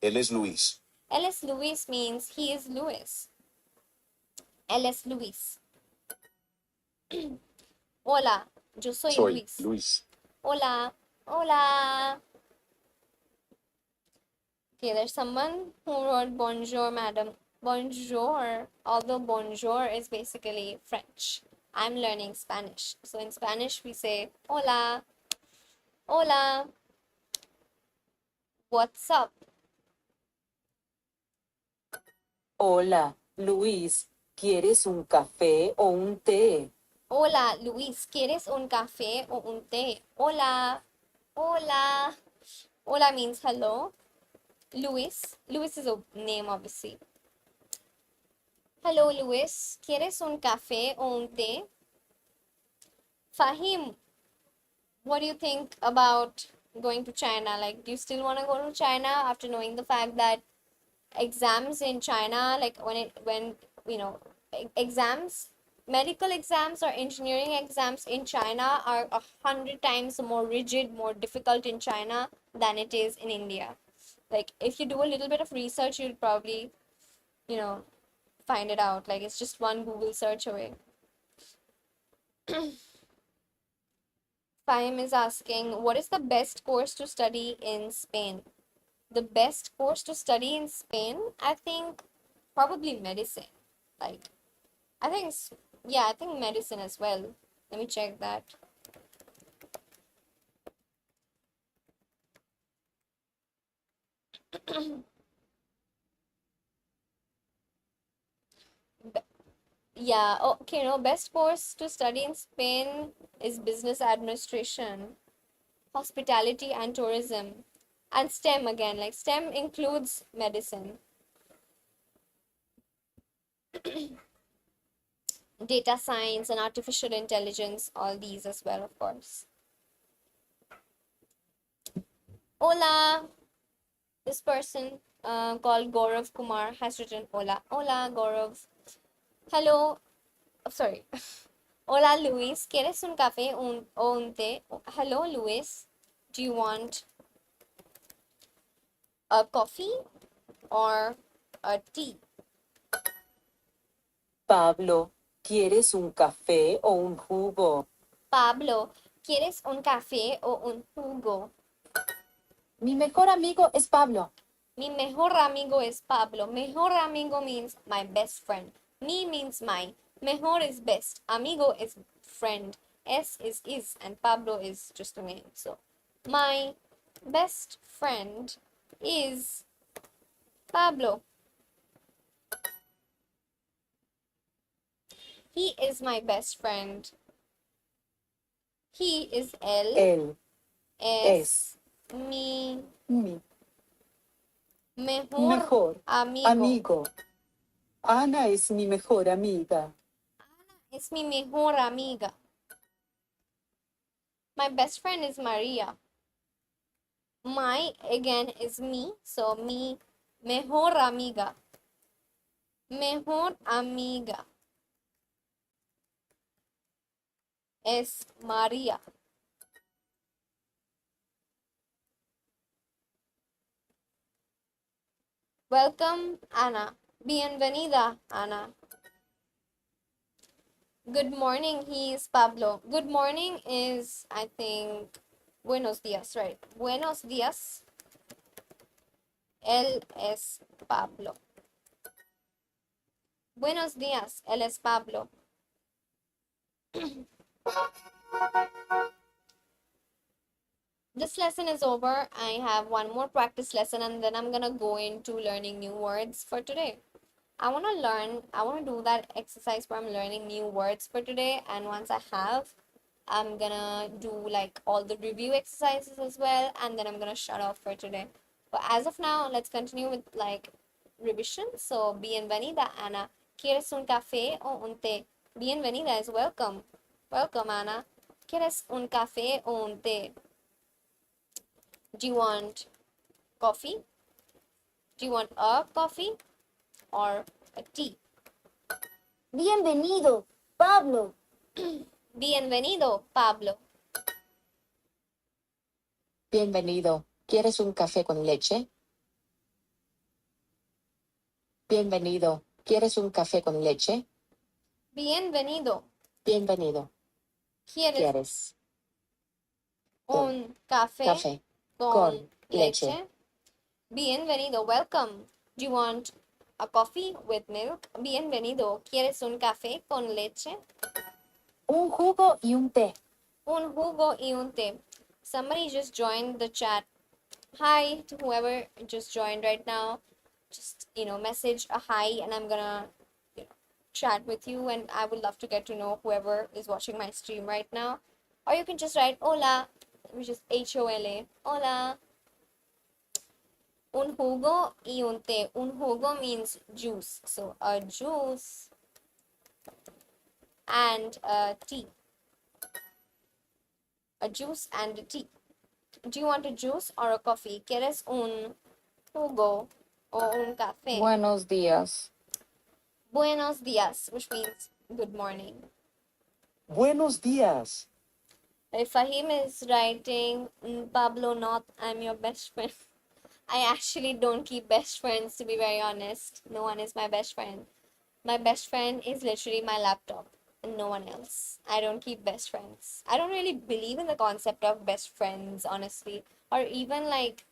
Speaker 2: Él es Luis.
Speaker 1: Él es Luis means he is Luis. Él es Luis. Hola, yo soy Luis.
Speaker 2: Luis.
Speaker 1: Hola, hola. Okay, there's someone who wrote bonjour, madam. Bonjour, although bonjour is basically French. I'm learning Spanish. So in Spanish, we say hola, hola, what's up?
Speaker 5: Hola, Luis.
Speaker 6: ¿Quieres un café o un té?
Speaker 1: Hola, Luis, ¿quieres un café o un té? Hola, hola. Hola means hello. Luis is a name, obviously. Hello, Luis, ¿quieres un café o un té? Fahim, what do you think about going to China? Like, do you still want to go to China after knowing the fact that exams in China, like when you know exams, medical exams or engineering exams in China are 100 times more rigid, more difficult in China than it is in India. Like, if you do a little bit of research, you'll probably, you know, find it out. Like, it's just one Google search away. Fahim is asking, what is the best course to study in Spain? The best course to study in Spain, I think probably medicine. Like, I think, yeah, I think medicine as well. Let me check that. Yeah, okay, no, best course to study in Spain is business administration, hospitality and tourism, and STEM again. Like, STEM includes medicine, data science, and artificial intelligence, all these as well, of course. Hola, this person called Gaurav Kumar has written hola. Hola, Gaurav. Hello, oh, sorry. Hola, Luis. ¿Quieres un café o un té? Hello, Luis. Do you want a coffee or a tea?
Speaker 6: Pablo, ¿quieres un café o un jugo?
Speaker 1: Pablo, ¿quieres un café o un jugo?
Speaker 3: Mi mejor amigo es Pablo.
Speaker 1: Mi mejor amigo es Pablo. Mejor amigo means my best friend. Mi means my. Mejor is best. Amigo is friend. S is, and Pablo is just a name. So, my best friend is Pablo. He is my best friend. He is
Speaker 6: Él
Speaker 1: es mi
Speaker 6: mi
Speaker 1: mejor
Speaker 6: mejor
Speaker 1: amigo.
Speaker 6: amigo. Ana es mi mejor amiga.
Speaker 1: Es mi mejor amiga. My best friend is Maria. My again is me, so mi mejor amiga. Mejor amiga es María. Welcome, Ana. Bienvenida, Ana. Good morning, he is Pablo. Good morning is, I think, buenos días, right? Buenos días. Él es Pablo. Buenos días, él es Pablo. This lesson is over. I have one more practice lesson and then I'm gonna go into learning new words for today. I want to do that exercise where I'm learning new words for today, and once I have, I'm gonna do like all the review exercises as well, and then I'm gonna shut off for today. But as of now, let's continue with like revision. So, bienvenida, Ana. ¿Quieres un café o un té? Bienvenida is welcome. Welcome, Ana. ¿Quieres un café o un té? Do you want coffee? Do you want a coffee or a tea?
Speaker 4: Bienvenido, Pablo.
Speaker 1: Bienvenido, Pablo.
Speaker 5: Bienvenido. ¿Quieres un café con leche? Bienvenido. ¿Quieres un café con leche?
Speaker 1: Bienvenido.
Speaker 5: Bienvenido.
Speaker 1: ¿Quieres
Speaker 5: ¿Quieres
Speaker 1: un café
Speaker 5: café
Speaker 1: con
Speaker 5: con
Speaker 1: leche?
Speaker 5: leche?
Speaker 1: Bienvenido. Welcome. Do you want a coffee with milk? Bienvenido. ¿Quieres un café con leche?
Speaker 3: Un jugo y un té.
Speaker 1: Un jugo y un té. Somebody just joined the chat. Hi to whoever just joined right now. Just, message a hi and I'm gonna chat with you, and I would love to get to know whoever is watching my stream right now. Or you can just write hola, which is HOLA. Hola. Un jugo y un té. Un jugo means juice. So a juice and a tea. A juice and a tea. Do you want a juice or a coffee? ¿Quieres un jugo o un café?
Speaker 5: Buenos días.
Speaker 1: Buenos días, which means good morning.
Speaker 2: Buenos días.
Speaker 1: If Fahim is writing, Pablo, not I'm your best friend. I actually don't keep best friends, to be very honest. No one is my best friend. My best friend is literally my laptop and no one else. I don't keep best friends. I don't really believe in the concept of best friends, honestly, or even like,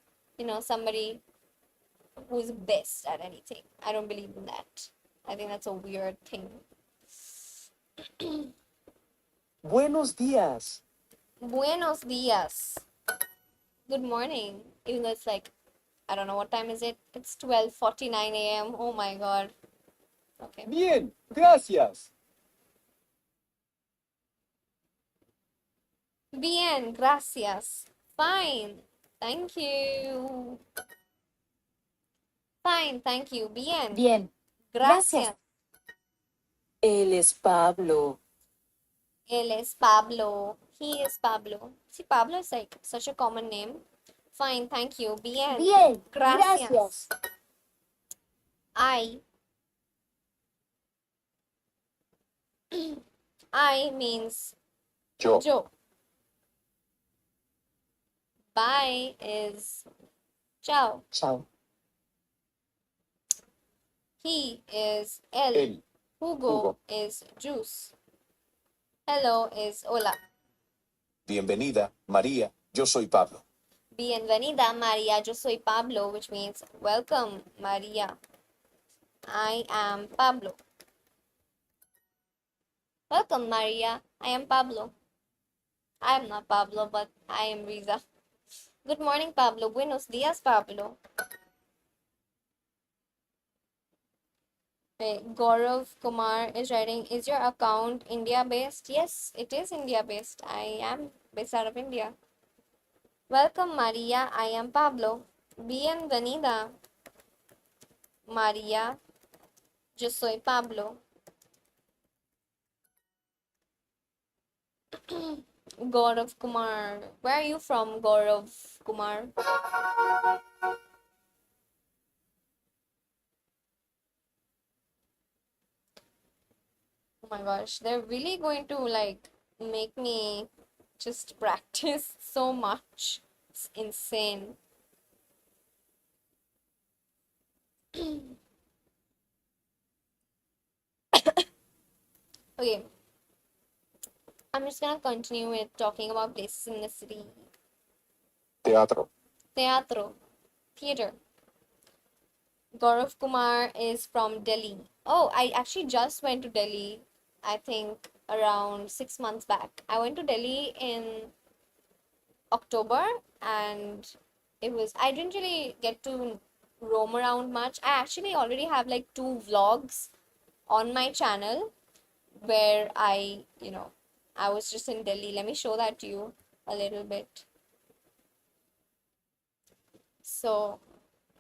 Speaker 1: somebody who's best at anything. I don't believe in that. I think that's a weird thing.
Speaker 2: Buenos días.
Speaker 1: Buenos días. Good morning. Even though it's like, I don't know what time is it. It's 12:49 a.m. Oh my god. Okay.
Speaker 2: Bien, gracias.
Speaker 1: Bien, gracias. Fine. Thank you. Fine, thank you. Bien.
Speaker 3: Bien.
Speaker 1: Gracias.
Speaker 6: Él es Pablo.
Speaker 1: Él es Pablo. He is Pablo. See, Pablo is like such a common name. Fine, thank you. Bien.
Speaker 4: Bien,
Speaker 1: Gracias.
Speaker 4: gracias.
Speaker 1: I. I means
Speaker 2: Yo.
Speaker 1: Joe. Bye is ciao.
Speaker 5: Chao.
Speaker 1: He is él.
Speaker 2: Él.
Speaker 1: Hugo
Speaker 2: Hugo.
Speaker 1: is juice. Hello is hola.
Speaker 2: Bienvenida, María. Yo soy Pablo.
Speaker 1: Bienvenida, María. Yo soy Pablo, which means welcome, María. I am Pablo. Welcome, Maria. I am Pablo. I am not Pablo, but I am Riza. Good morning, Pablo. Buenos días, Pablo. Okay, Gaurav Kumar is writing, is your account India-based? Yes, it is India-based. I am based out of India. Welcome, Maria. I am Pablo. Bienvenida, Maria. Yo soy Pablo. Gaurav Kumar. Where are you from, Gaurav Kumar? Oh my gosh, they're really going to like make me just practice so much. It's insane. Okay, I'm just gonna continue with talking about places in the city.
Speaker 2: Teatro.
Speaker 1: Teatro, theater. Gaurav Kumar is from Delhi. Oh, I actually just went to Delhi, I think around 6 months back. I went to Delhi in October and I didn't really get to roam around much. I actually already have like 2 vlogs on my channel where I was just in Delhi. Let me show that to you a little bit. So,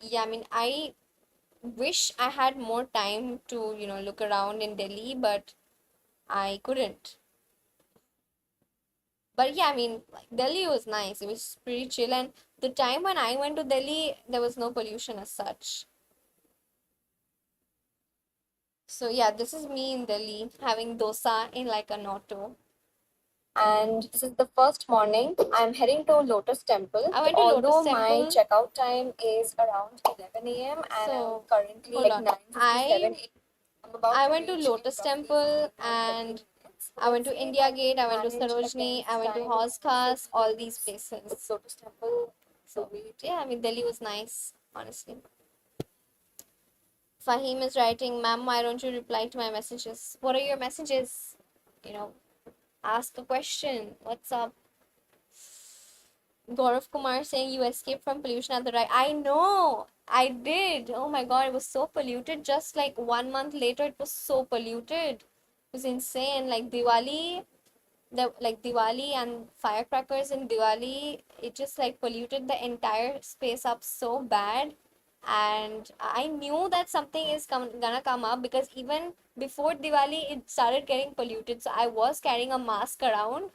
Speaker 1: yeah, I mean, I wish I had more time to, look around in Delhi, but I couldn't. But yeah, I mean, like, Delhi was nice. It was pretty chill. And the time when I went to Delhi, there was no pollution as such. So yeah, this is me in Delhi having dosa in like an auto. And this is the first morning. I'm heading to Lotus Temple. I went to Lotus Temple. My checkout time is around 11 a.m. and I'm currently like 9:57 I went to Lotus Temple and I went to India Gate, I went to Sarojini, I went to Hauz Khas, all these places. Lotus Temple. So yeah, I mean Delhi was nice, honestly. Fahim is writing, ma'am, why don't you reply to my messages? What are your messages? Ask a question. What's up? Gaurav Kumar saying you escaped from pollution at the right. I know, I did. Oh my god, it was so polluted. Just like 1 month later, it was so polluted. It was insane. Like Diwali and firecrackers in Diwali, it just like polluted the entire space up so bad. And I knew that something is gonna come up because even before Diwali, it started getting polluted. So I was carrying a mask around.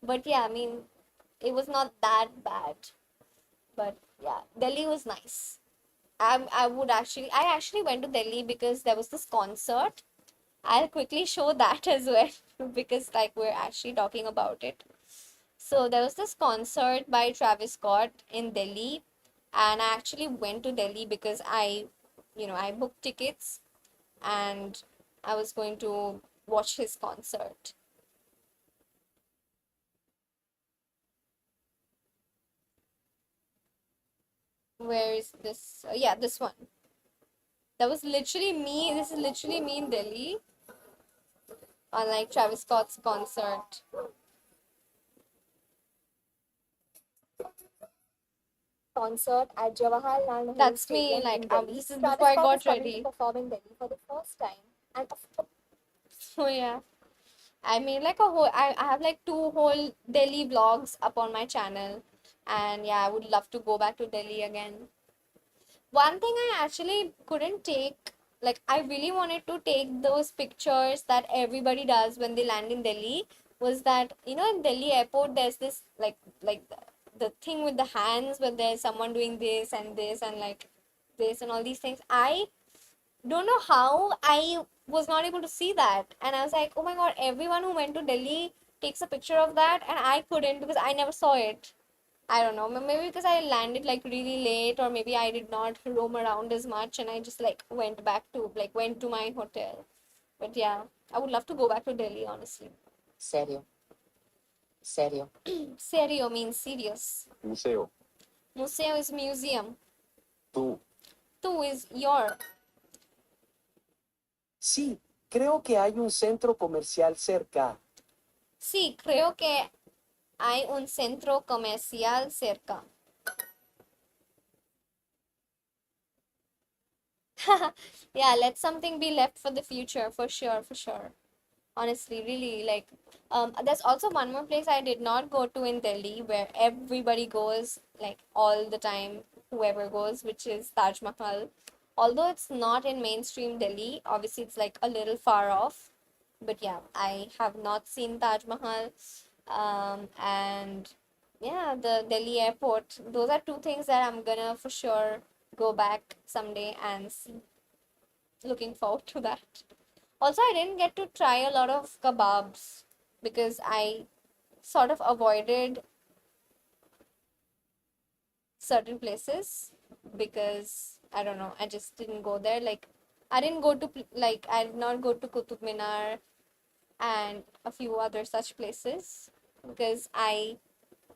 Speaker 1: But yeah, I mean, it was not that bad. But yeah, Delhi was nice. I actually went to Delhi because there was this concert. I'll quickly show that as well because like we're actually talking about it. So there was this concert by Travis Scott in Delhi, and I actually went to Delhi because I booked tickets and I was going to watch his concert. Where is this? Yeah, this one. That was literally me. This is literally me in Delhi on like Travis Scott's concert.
Speaker 3: Concert at Jawaharlal Nehru
Speaker 1: That's me.
Speaker 3: Stadium
Speaker 1: Like
Speaker 3: in Delhi.
Speaker 1: this is
Speaker 3: Travis
Speaker 1: before I
Speaker 3: Scott is
Speaker 1: got
Speaker 3: coming to
Speaker 1: ready.
Speaker 3: perform in Delhi for the first time, and
Speaker 1: So yeah, I made like a whole. I have like two whole Delhi vlogs up on my channel, and yeah, I would love to go back to Delhi again. One thing I actually couldn't take, like I really wanted to take those pictures that everybody does when they land in Delhi, was that in Delhi airport there's this the thing with the hands where there's someone doing this and like this and all these things. I don't know how I was not able to see that, and I was like, oh my god, everyone who went to Delhi takes a picture of that, and I couldn't because I never saw it. I don't know. Maybe because I landed like really late, or maybe I did not roam around as much, and I just like went to my hotel. But yeah, I would love to go back to Delhi, honestly.
Speaker 5: Serio. Serio.
Speaker 1: Serio means serious.
Speaker 2: Museo.
Speaker 1: Museo is museum.
Speaker 2: Tú.
Speaker 1: Tu is your.
Speaker 7: Sí, creo que hay un centro comercial cerca.
Speaker 1: Sí, creo que hay un centro comercial cerca. Yeah, let something be left for the future, for sure, for sure. Honestly, really, like, there's also one more place I did not go to in Delhi where everybody goes, like, all the time, whoever goes, which is Taj Mahal. Although it's not in mainstream Delhi, obviously it's like a little far off. But yeah, I have not seen Taj Mahal. And yeah, the Delhi airport. Those are two things that I'm gonna for sure go back someday and see. Looking forward to that. Also, I didn't get to try a lot of kebabs because I sort of avoided certain places because I don't know, I just didn't go there. Like, I did not go to Qutub Minar and a few other such places because I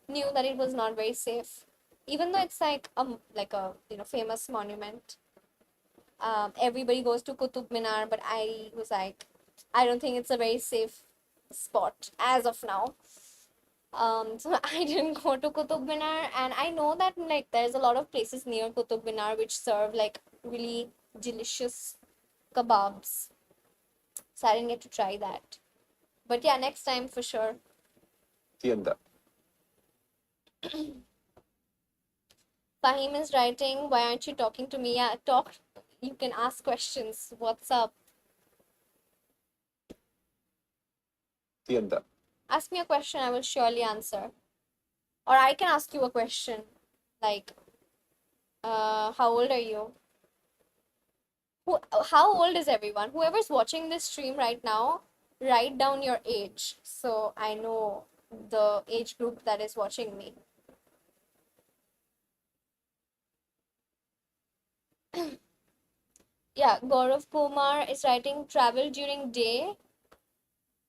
Speaker 1: knew that it was not very safe. Even though it's like a famous monument, everybody goes to Qutub Minar, but I was like, I don't think it's a very safe spot as of now. So I didn't go to Qutub Minar, and I know that like there's a lot of places near Qutub Minar which serve like really delicious kebabs. So I didn't get to try that. But yeah, next time for sure.
Speaker 2: Tienda.
Speaker 1: Fahim is writing, why aren't you talking to me? Yeah, talk. You can ask questions. What's up?
Speaker 2: Tienda.
Speaker 1: Ask me a question, I will surely answer. Or I can ask you a question. Like, how old are you? How old is everyone? Whoever's watching this stream right now, write down your age so I know the age group that is watching me. Yeah, Gaurav Kumar is writing travel during day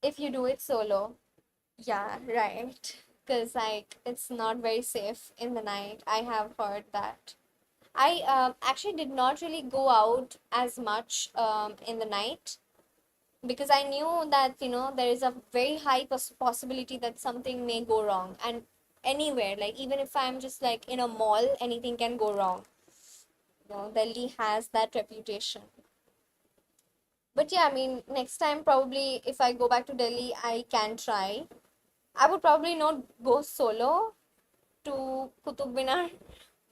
Speaker 1: if you do it solo. Yeah, right. Because like it's not very safe in the night. I have heard that. I actually did not really go out as much in the night because I knew that there is a very high possibility that something may go wrong. And anywhere. Like even if I'm just like in a mall, anything can go wrong. Delhi has that reputation. But yeah, I mean, next time probably if I go back to Delhi, I can try. I would probably not go solo to Qutub Minar,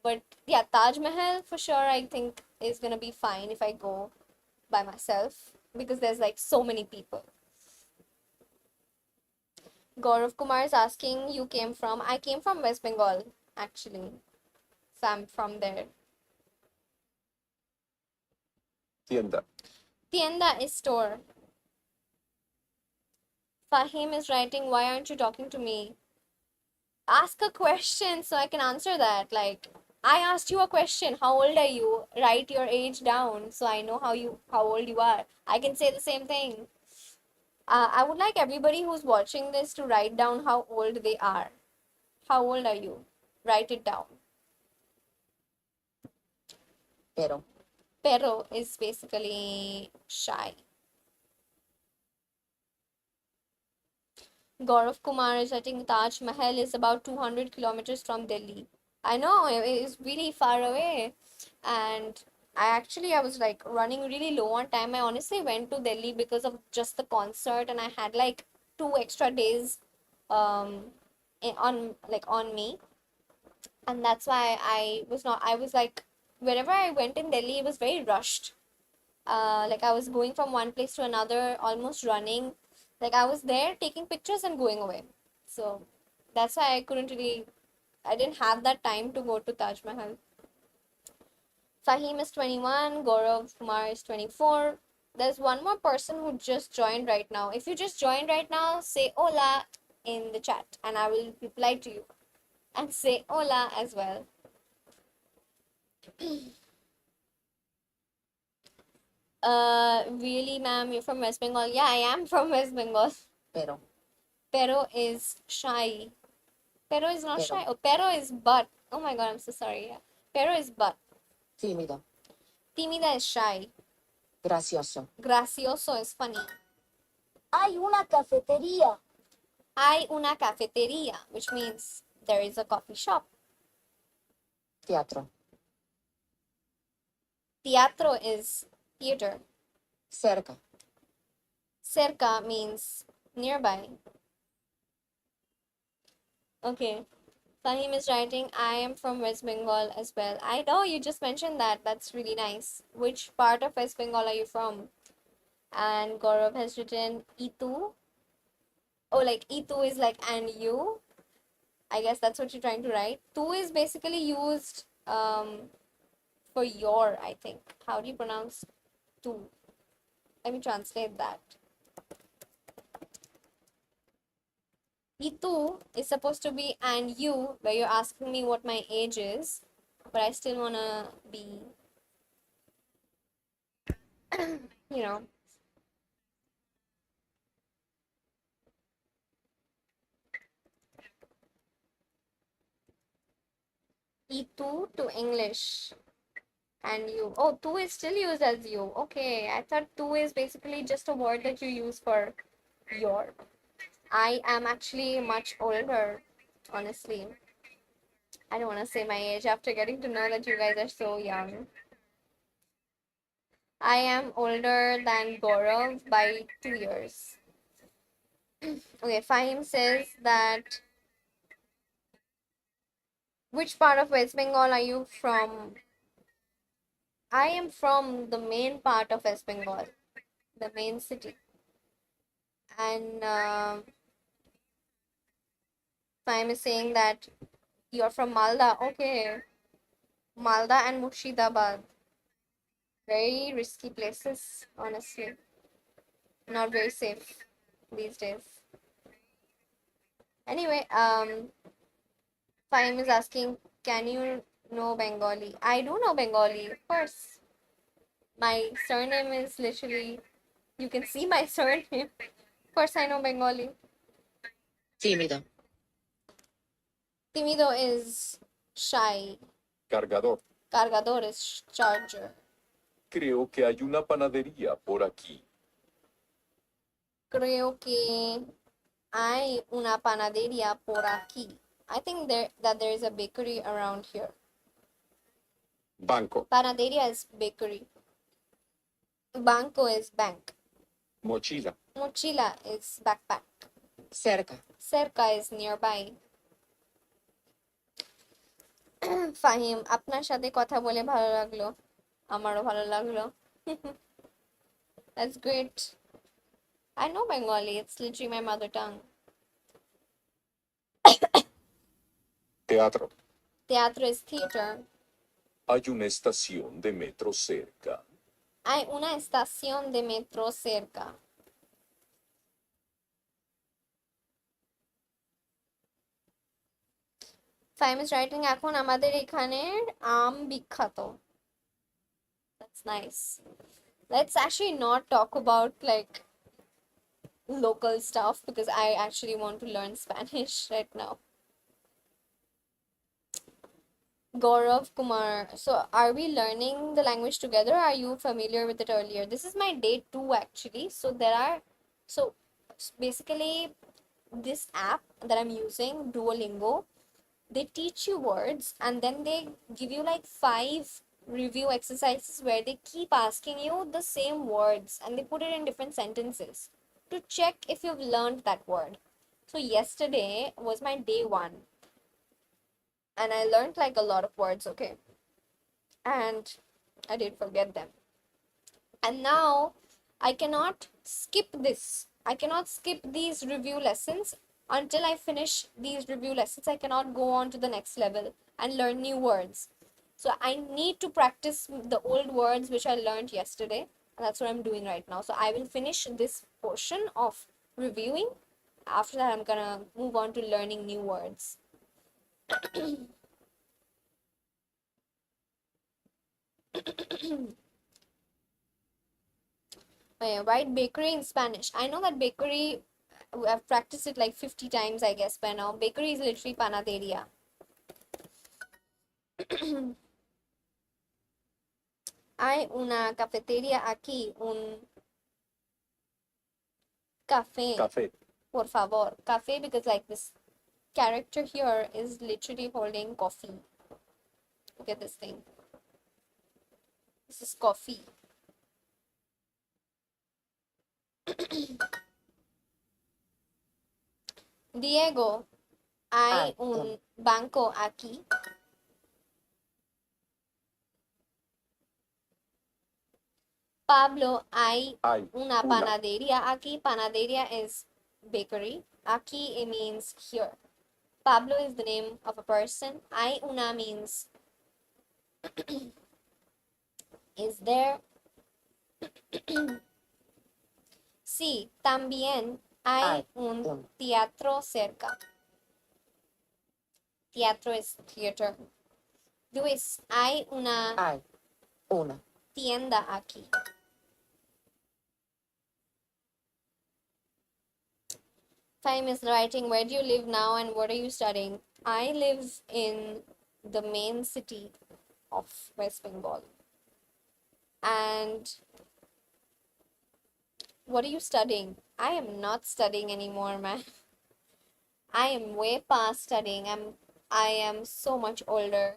Speaker 1: but yeah, Taj Mahal for sure I think is gonna be fine if I go by myself because there's like so many people. Gaurav Kumar is asking, you came from? I came from West Bengal actually, so I'm from there.
Speaker 2: Tienda.
Speaker 1: Tienda is store. Fahim is writing, why aren't you talking to me? Ask a question so I can answer that. Like, I asked you a question. How old are you? Write your age down so I know how old you are. I can say the same thing. I would like everybody who's watching this to write down how old they are. How old are you? Write it down.
Speaker 5: Pero.
Speaker 1: Pero is basically shy. Gaurav Kumar is, I think Taj Mahal is about 200 kilometers from Delhi. I know it is really far away. And I was like running really low on time. I honestly went to Delhi because of just the concert and I had like 2 extra days on me. And that's why I was like wherever I went in Delhi it was very rushed. Like I was going from one place to another, almost running. Like I was there taking pictures and going away. So that's why I didn't have that time to go to Taj Mahal. Fahim is 21, Gaurav Kumar is 24. There's one more person who just joined right now. If you just joined right now, say hola in the chat and I will reply to you. And say hola as well. Really, ma'am, you're from West Bengal? Yeah, I am from West Bengal.
Speaker 5: Pero.
Speaker 1: Pero is shy. Pero is not
Speaker 5: Pero.
Speaker 1: shy. Oh, pero is but. Oh my god, I'm so sorry. Yeah. Pero is but.
Speaker 5: Tímido.
Speaker 1: Tímida is shy.
Speaker 5: Gracioso.
Speaker 1: Gracioso is funny.
Speaker 4: Hay una cafetería.
Speaker 1: Hay una cafetería, which means there is a coffee shop.
Speaker 5: Teatro.
Speaker 1: Teatro is theater.
Speaker 5: Cerca.
Speaker 1: Cerca means nearby. Okay. Fahim is writing, I am from West Bengal as well. I know you just mentioned that. That's really nice. Which part of West Bengal are you from? And Gaurav has written Itu. Oh, like Itu is like and you. I guess that's what you're trying to write. Tu is basically used for your, I think. How do you pronounce tu? Let me translate that. Itu is supposed to be and you, where you're asking me what my age is, but I still wanna be, you know. Itu to English and you. Oh, tu is still used as you. Okay, I thought tu is basically just a word that you use for your. I am actually much older, honestly. I don't want to say my age after getting to know that you guys are so young. I am older than Gaurav by 2 years. Okay, Fahim says that which part of West Bengal are you from? I am from the main part of West Bengal, the main city. And Fahim is saying that you're from Malda. Okay, Malda and Murshidabad. Very risky places, honestly. Not very safe these days. Anyway, Fahim is asking, can you know Bengali? I do know Bengali, of course. My surname is literally, you can see my surname. Of course, I know Bengali.
Speaker 5: Tímido.
Speaker 1: Timido is shy.
Speaker 2: Cargador.
Speaker 1: Cargador is charger.
Speaker 2: Creo que hay una panadería por aquí.
Speaker 1: Creo que hay una panadería por aquí. I think there is a bakery around here.
Speaker 2: Banco.
Speaker 1: Panaderia is bakery. Banco is bank.
Speaker 2: Mochila.
Speaker 1: Mochila is backpack.
Speaker 5: Cerca.
Speaker 1: Cerca is nearby. Fahim, আপনার সাথে কথা বলে ভালো লাগলো। আমারও ভালো লাগলো। That's great. I know Bengali. It's literally my mother tongue.
Speaker 2: Teatro.
Speaker 1: Teatro is theater.
Speaker 2: Hay una estación de metro cerca.
Speaker 1: Hay una estación de metro cerca. Fahim is writing এখন আমাদের এখানের আম বিখ্যাত. That's nice. Let's actually not talk about like local stuff because I actually want to learn Spanish right now. Gaurav Kumar. So, are we learning the language together? Are you familiar with it earlier? This is my day 2 actually. So basically, this app that I'm using, Duolingo, they teach you words and then they give you like 5 review exercises where they keep asking you the same words and they put it in different sentences to check if you've learned that word. So, yesterday was my day 1 and I learned like a lot of words, okay? And I did forget them. And now I cannot skip this. I cannot skip these review lessons until I finish these review lessons. I cannot go on to the next level and learn new words. So I need to practice the old words which I learned yesterday. And that's what I'm doing right now. So I will finish this portion of reviewing. After that, I'm gonna move on to learning new words. Right, bakery in Spanish. I know that bakery, I've practiced it like 50 times, I guess, by now. Bakery is literally panaderia. Hay una cafetería aquí, un café.
Speaker 2: Café.
Speaker 1: Por favor. Café because like this character here is literally holding coffee. Look at this thing. This is coffee. Diego, hay un banco aquí. Pablo, hay una panadería aquí. Panaderia is bakery. Aquí it means here. Pablo is the name of a person. Hay una means is there. Sí, también hay un teatro cerca. Teatro is theater. Luis, hay una tienda aquí. Time is writing, where do you live now and what are you studying? I live in the main city of West Bengal. And what are you studying? I am not studying anymore, man. I am way past studying. I am so much older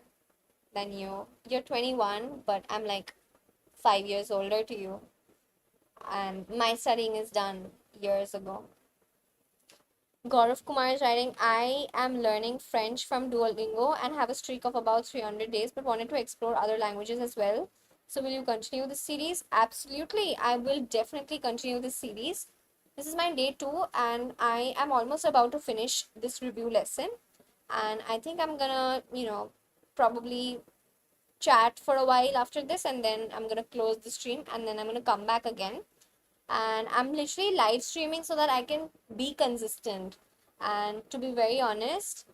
Speaker 1: than you. You're 21, but I'm like 5 years older to you. And my studying is done years ago. Gaurav Kumar is writing, I am learning French from Duolingo and have a streak of about 300 days, but wanted to explore other languages as well. So, will you continue this series? Absolutely. I will definitely continue this series. This is my day 2, and I am almost about to finish this review lesson. And I think I'm gonna, probably chat for a while after this, and then I'm gonna close the stream, and then I'm gonna come back again. And I'm literally live streaming so that I can be consistent. And to be very honest,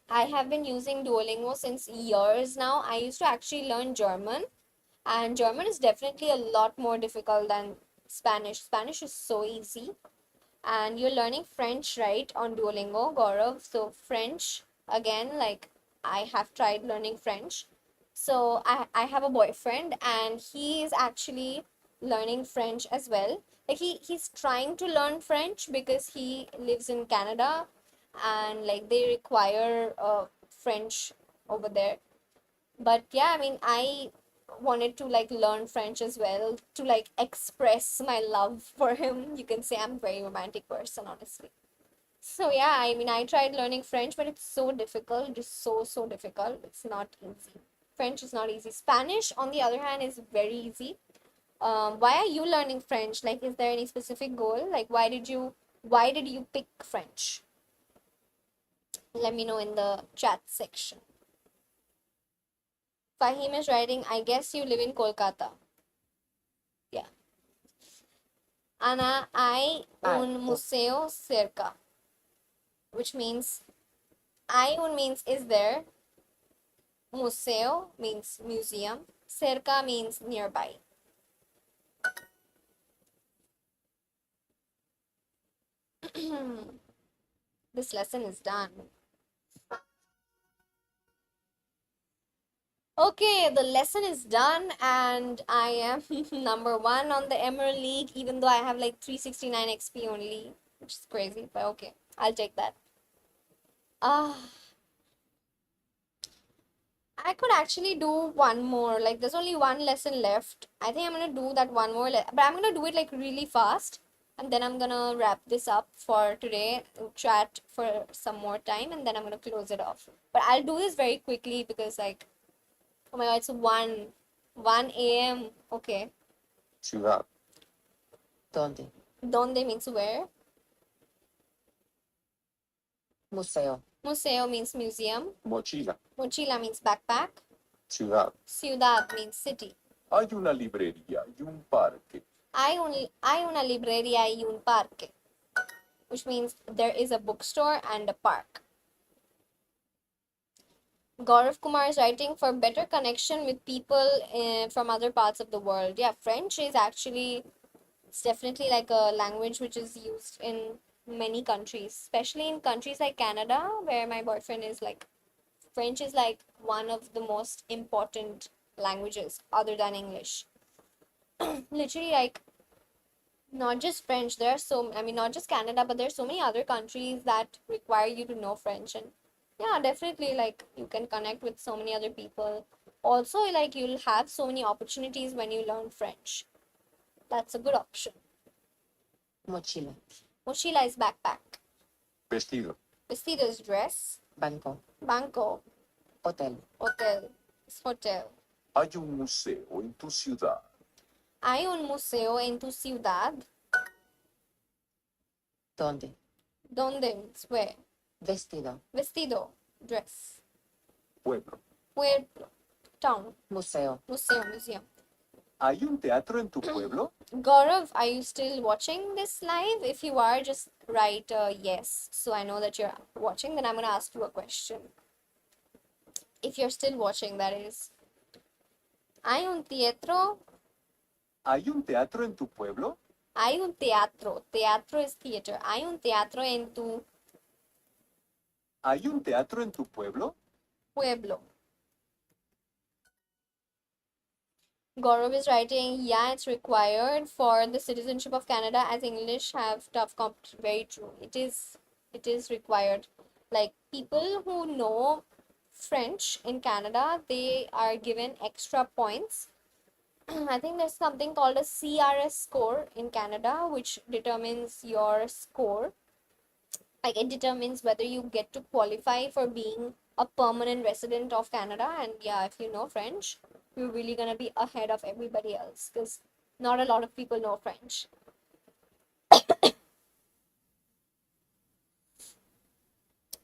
Speaker 1: I have been using Duolingo since years now. I used to actually learn German, and German is definitely a lot more difficult than Spanish. Spanish is so easy. And you're learning French, right, on Duolingo, Gaurav? So, French, again, like I have tried learning French. So, I have a boyfriend, and he is actually learning French as well. Like he's trying to learn French because he lives in Canada and like they require French over there. But yeah, I mean, I wanted to like learn French as well to like express my love for him. You can say I'm a very romantic person, honestly. So yeah, I mean, I tried learning French, but it's so difficult, just so difficult. It's not easy. French is not easy. Spanish, on the other hand, is very easy. Why are you learning French? Like, is there any specific goal? Like, why did you pick French? Let me know in the chat section. Fahim is writing, I guess you live in Kolkata. Yeah. Ana, hay un museo cerca, which means hay un means is there, museo means museum, cerca means nearby. This lesson is done. Okay, the lesson is done, and I am number 1 on the Emerald League, even though I have like 369 XP only, which is crazy, but okay, I'll take that. I could actually do one more. Like, there's only one lesson left. I think I'm gonna do that one more, but I'm gonna do it like really fast, and then I'm gonna wrap this up for today and chat for some more time, and then I'm gonna close it off. But I'll do this very quickly because, like, oh my god, it's 1 a.m. Okay.
Speaker 2: Ciudad.
Speaker 5: ¿Dónde?
Speaker 1: Donde means where.
Speaker 5: Museo.
Speaker 1: Museo means museum.
Speaker 2: Mochila.
Speaker 1: Mochila means backpack.
Speaker 2: Ciudad.
Speaker 1: Ciudad means city.
Speaker 2: Hay una librería y un parque.
Speaker 1: Hay una librería y un parque, which means there is a bookstore and a park. Gaurav Kumar is writing for better connection with people from other parts of the world. Yeah, French is actually, it's definitely like a language which is used in many countries, especially in countries like Canada, where my boyfriend is. Like, French is like one of the most important languages other than English. Literally, like, not just French, there are so, I mean, not just Canada, but there's so many other countries that require you to know French. And yeah, definitely, like, you can connect with so many other people. Also, like, you'll have so many opportunities when you learn French. That's a good option.
Speaker 5: Mochila.
Speaker 1: Mochila is backpack.
Speaker 2: Vestido.
Speaker 1: Vestido is dress.
Speaker 5: Banco.
Speaker 1: Banco,
Speaker 5: Hotel.
Speaker 1: hotel is hotel.
Speaker 2: Hay un museo en tu ciudad.
Speaker 1: Hay un museo en tu ciudad.
Speaker 5: ¿Dónde?
Speaker 1: Donde means where.
Speaker 5: Vestido.
Speaker 1: Vestido, dress.
Speaker 2: Pueblo.
Speaker 1: Pueblo, town.
Speaker 5: Museo.
Speaker 1: Museo, museum.
Speaker 2: ¿Hay un teatro en tu pueblo?
Speaker 1: Gaurav, are you still watching this live? If you are, just write yes, so I know that you're watching. Then I'm gonna ask you a question. If you're still watching, that is. Hay un teatro.
Speaker 2: ¿Hay un teatro en tu pueblo?
Speaker 1: Hay un teatro. Teatro is theater. Hay un teatro en tu
Speaker 2: ¿Hay un teatro en tu pueblo?
Speaker 1: pueblo. Gaurav is writing, yeah, it's required for the citizenship of Canada as English have tough very true. It is required. Like, people who know French in Canada, they are given extra points. I think there's something called a CRS score in Canada, which determines your score. Like, it determines whether you get to qualify for being a permanent resident of Canada. And yeah, if you know French, you're really gonna be ahead of everybody else because not a lot of people know French.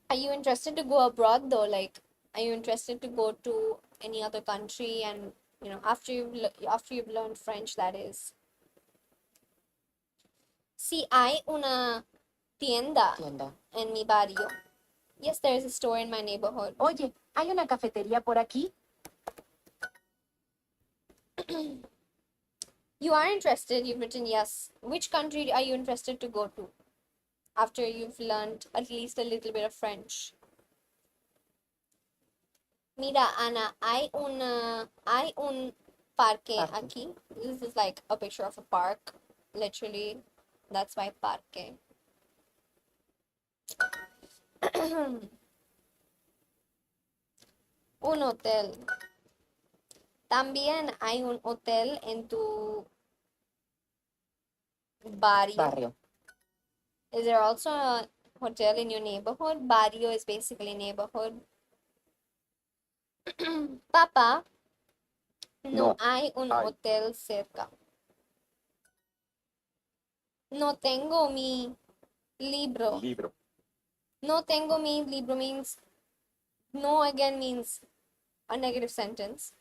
Speaker 1: Are you interested to go abroad though? Like, are you interested to go to any other country, and after you've learned French, that is. Si hay una tienda
Speaker 5: Tienda.
Speaker 1: en mi barrio. Yes, there is a store in my neighborhood.
Speaker 3: Oye, ¿hay una cafetería por aquí?
Speaker 1: You are interested, you've written yes. Which country are you interested to go to after you've learned at least a little bit of French? Mira, Ana, hay un parque
Speaker 5: Parque.
Speaker 1: aquí. This is like a picture of a park, literally. That's why parque. Un hotel. También hay un hotel en tu barrio.
Speaker 5: Barrio.
Speaker 1: Is there also a hotel in your neighborhood? Barrio is basically neighborhood. Papá, no
Speaker 2: No
Speaker 1: hay un
Speaker 2: hay.
Speaker 1: hotel cerca. No tengo mi libro.
Speaker 2: Libro.
Speaker 1: No tengo mi libro means no again means a negative sentence.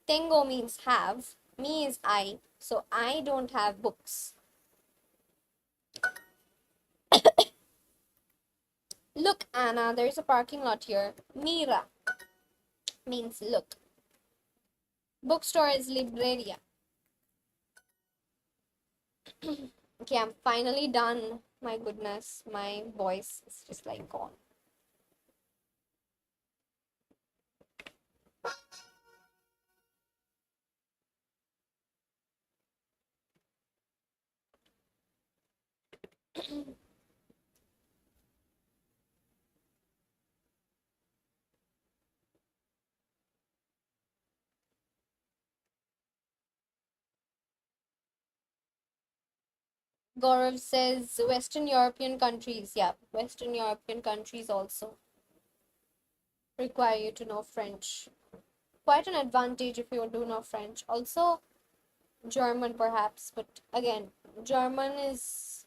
Speaker 1: Tengo means have. Me is I. So I don't have books. Look, Anna, there's a parking lot here. Mira means look. Bookstore is libreria. Okay, I'm finally done. My goodness, my voice is just like gone. Gaurav says Western European countries. Yeah, Western European countries also require you to know French. Quite an advantage if you do know French. Also, German perhaps, but again, German is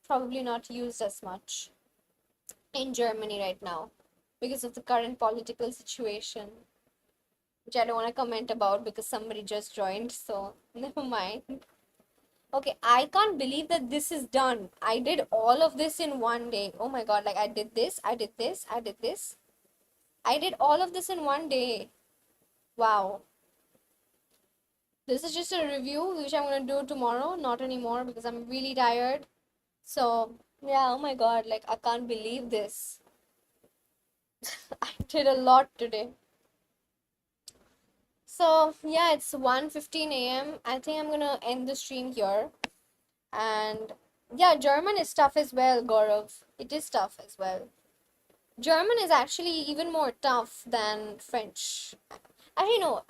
Speaker 1: probably not used as much in Germany right now because of the current political situation, which I don't want to comment about because somebody just joined, so never mind. Okay, I can't believe that this is done. I did all of this in one day. Oh my god, like I did this, I did this, I did this. I did all of this in one day. Wow. This is just a review, which I'm gonna do tomorrow, not anymore because I'm really tired. So, yeah, oh my god, like I can't believe this. I did a lot today. So, yeah, it's 1:15 a.m. I think I'm gonna end the stream here. And yeah, German is tough as well, Gaurav. It is tough as well. German is actually even more tough than French. Actually, no,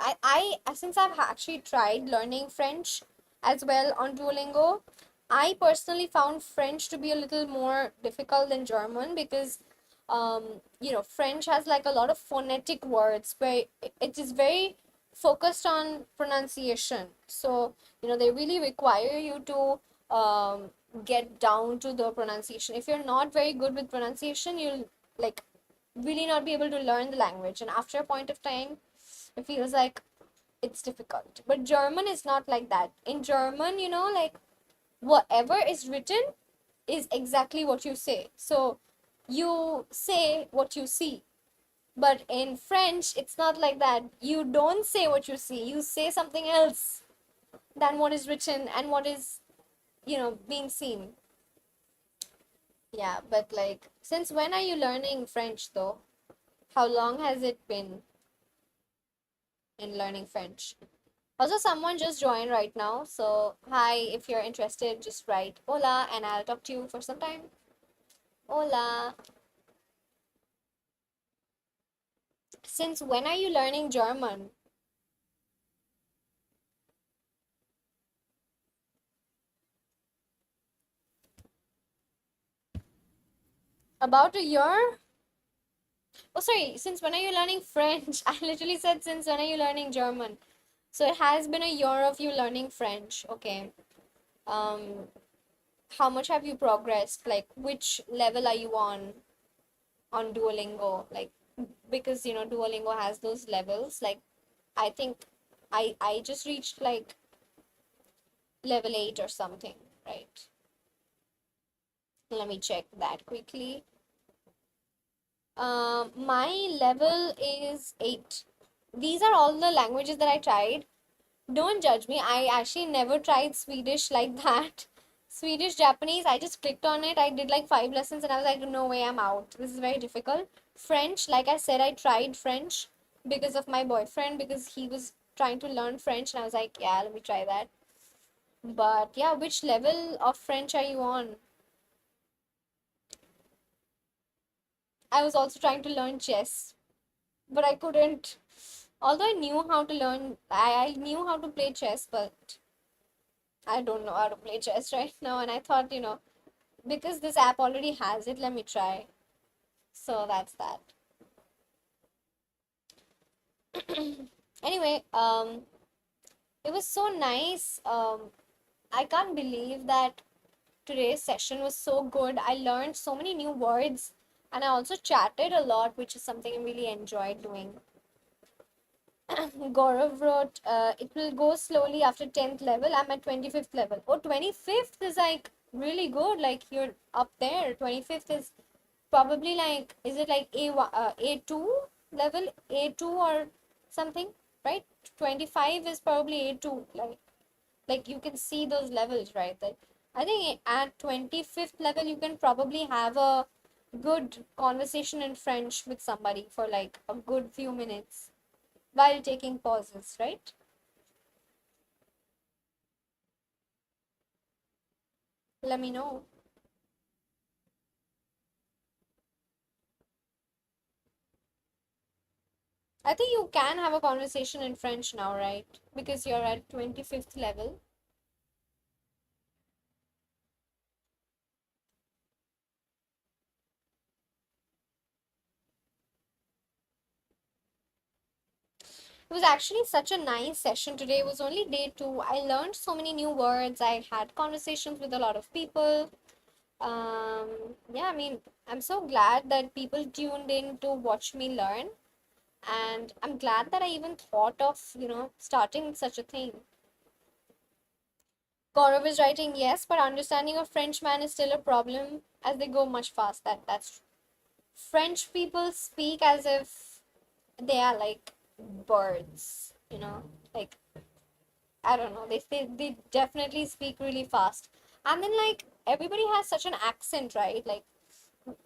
Speaker 1: since I've actually tried learning French as well on Duolingo, I personally found French to be a little more difficult than German because, French has like a lot of phonetic words where it is very focused on pronunciation. So, they really require you to get down to the pronunciation. If you're not very good with pronunciation, you'll like really not be able to learn the language. And after a point of time, it feels like it's difficult. But German is not like that. In German, like whatever is written is exactly what you say. So you say what you see. But in French, it's not like that. You don't say what you see, you say something else than what is written and what is, being seen. Yeah, but like, since when are you learning French though? How long has it been in learning French? Also, someone just joined right now. So, hi, if you're interested, just write hola and I'll talk to you for some time. Hola. Since when are you learning German? About a year? Oh, sorry. Since when are you learning French? I literally said, since when are you learning German? So, it has been a year of you learning French. Okay. Um, how much have you progressed? Like, which level are you on Duolingo? Like, because Duolingo has those levels. Like, I think I just reached like level 8 or something, right? Let me check that quickly. My level is 8. These are all the languages that I tried. Don't judge me. I actually never tried Swedish like that. Swedish, Japanese, I just clicked on it. I did like 5 lessons and I was like, no way, I'm out. This is very difficult. French, like I said, I tried French because of my boyfriend, because he was trying to learn French and I was like, yeah, let me try that. But yeah, which level of French are you on? I was also trying to learn chess, but I couldn't. Although I knew how to learn, I knew how to play chess, but I don't know how to play chess right now. And I thought, because this app already has it, let me try. So that's that. Anyway, it was so nice. I can't believe that today's session was so good. I learned so many new words and I also chatted a lot, which is something I really enjoyed doing. Gaurav wrote, it will go slowly after 10th level. I'm at 25th level. Oh, 25th is like really good. Like you're up there. 25th is probably like, is it like A2 level? A2 or something, right? 25 is probably A2. Like you can see those levels, right? That I think at 25th level, you can probably have a good conversation in French with somebody for like a good few minutes while taking pauses, right? Let me know. I think you can have a conversation in French now, right? Because you're at 25th level. It was actually such a nice session today. It was only day 2. I learned so many new words. I had conversations with a lot of people. Yeah, I mean, I'm so glad that people tuned in to watch me learn. And I'm glad that I even thought of, starting such a thing. Gaurav is writing, yes, but understanding a Frenchman is still a problem as they go much fast. That's French people speak as if they are like birds, like I don't know. They definitely speak really fast. And then like everybody has such an accent, right? Like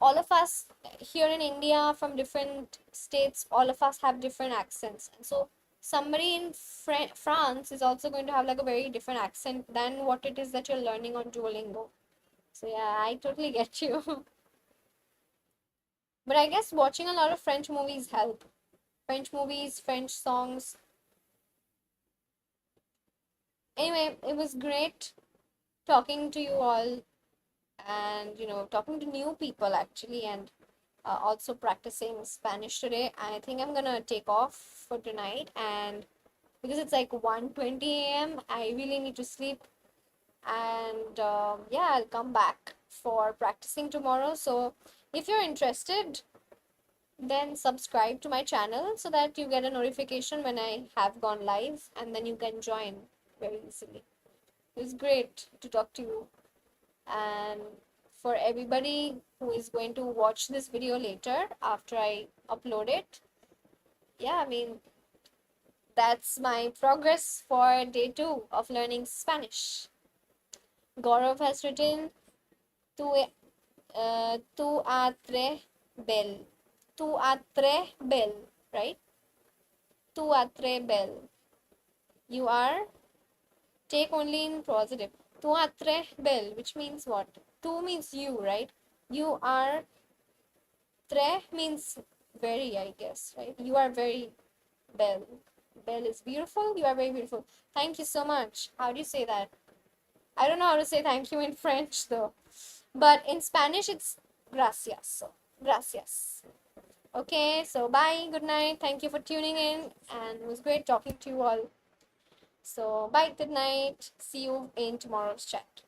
Speaker 1: all of us here in India from different states, all of us have different accents. And so somebody in France is also going to have like a very different accent than what it is that you're learning on Duolingo. So yeah, I totally get you. But I guess watching a lot of French movies help. French movies, French songs. Anyway, it was great talking to you all and talking to new people actually and also practicing Spanish today. I think I'm gonna take off for tonight and because it's like 1:20 a.m. I really need to sleep and yeah, I'll come back for practicing tomorrow. So if you're interested, then subscribe to my channel so that you get a notification when I have gone live and then you can join very easily. It was great to talk to you. And for everybody who is going to watch this video later after I upload it, yeah, I mean, that's my progress for day 2 of learning Spanish. Gaurav has written, tu a tres bel. Tu a tres bel, right? Tu a tres bel. You are, take only in positive. Tu a tres bel, which means what? Tu means you, right? You are, tre means very, I guess, right? You are very belle. Belle is beautiful. You are very beautiful. Thank you so much. How do you say that? I don't know how to say thank you in French though. But in Spanish, it's gracias. So, gracias. Okay, so bye. Good night. Thank you for tuning in. And it was great talking to you all. So, bye. Good night. See you in tomorrow's chat.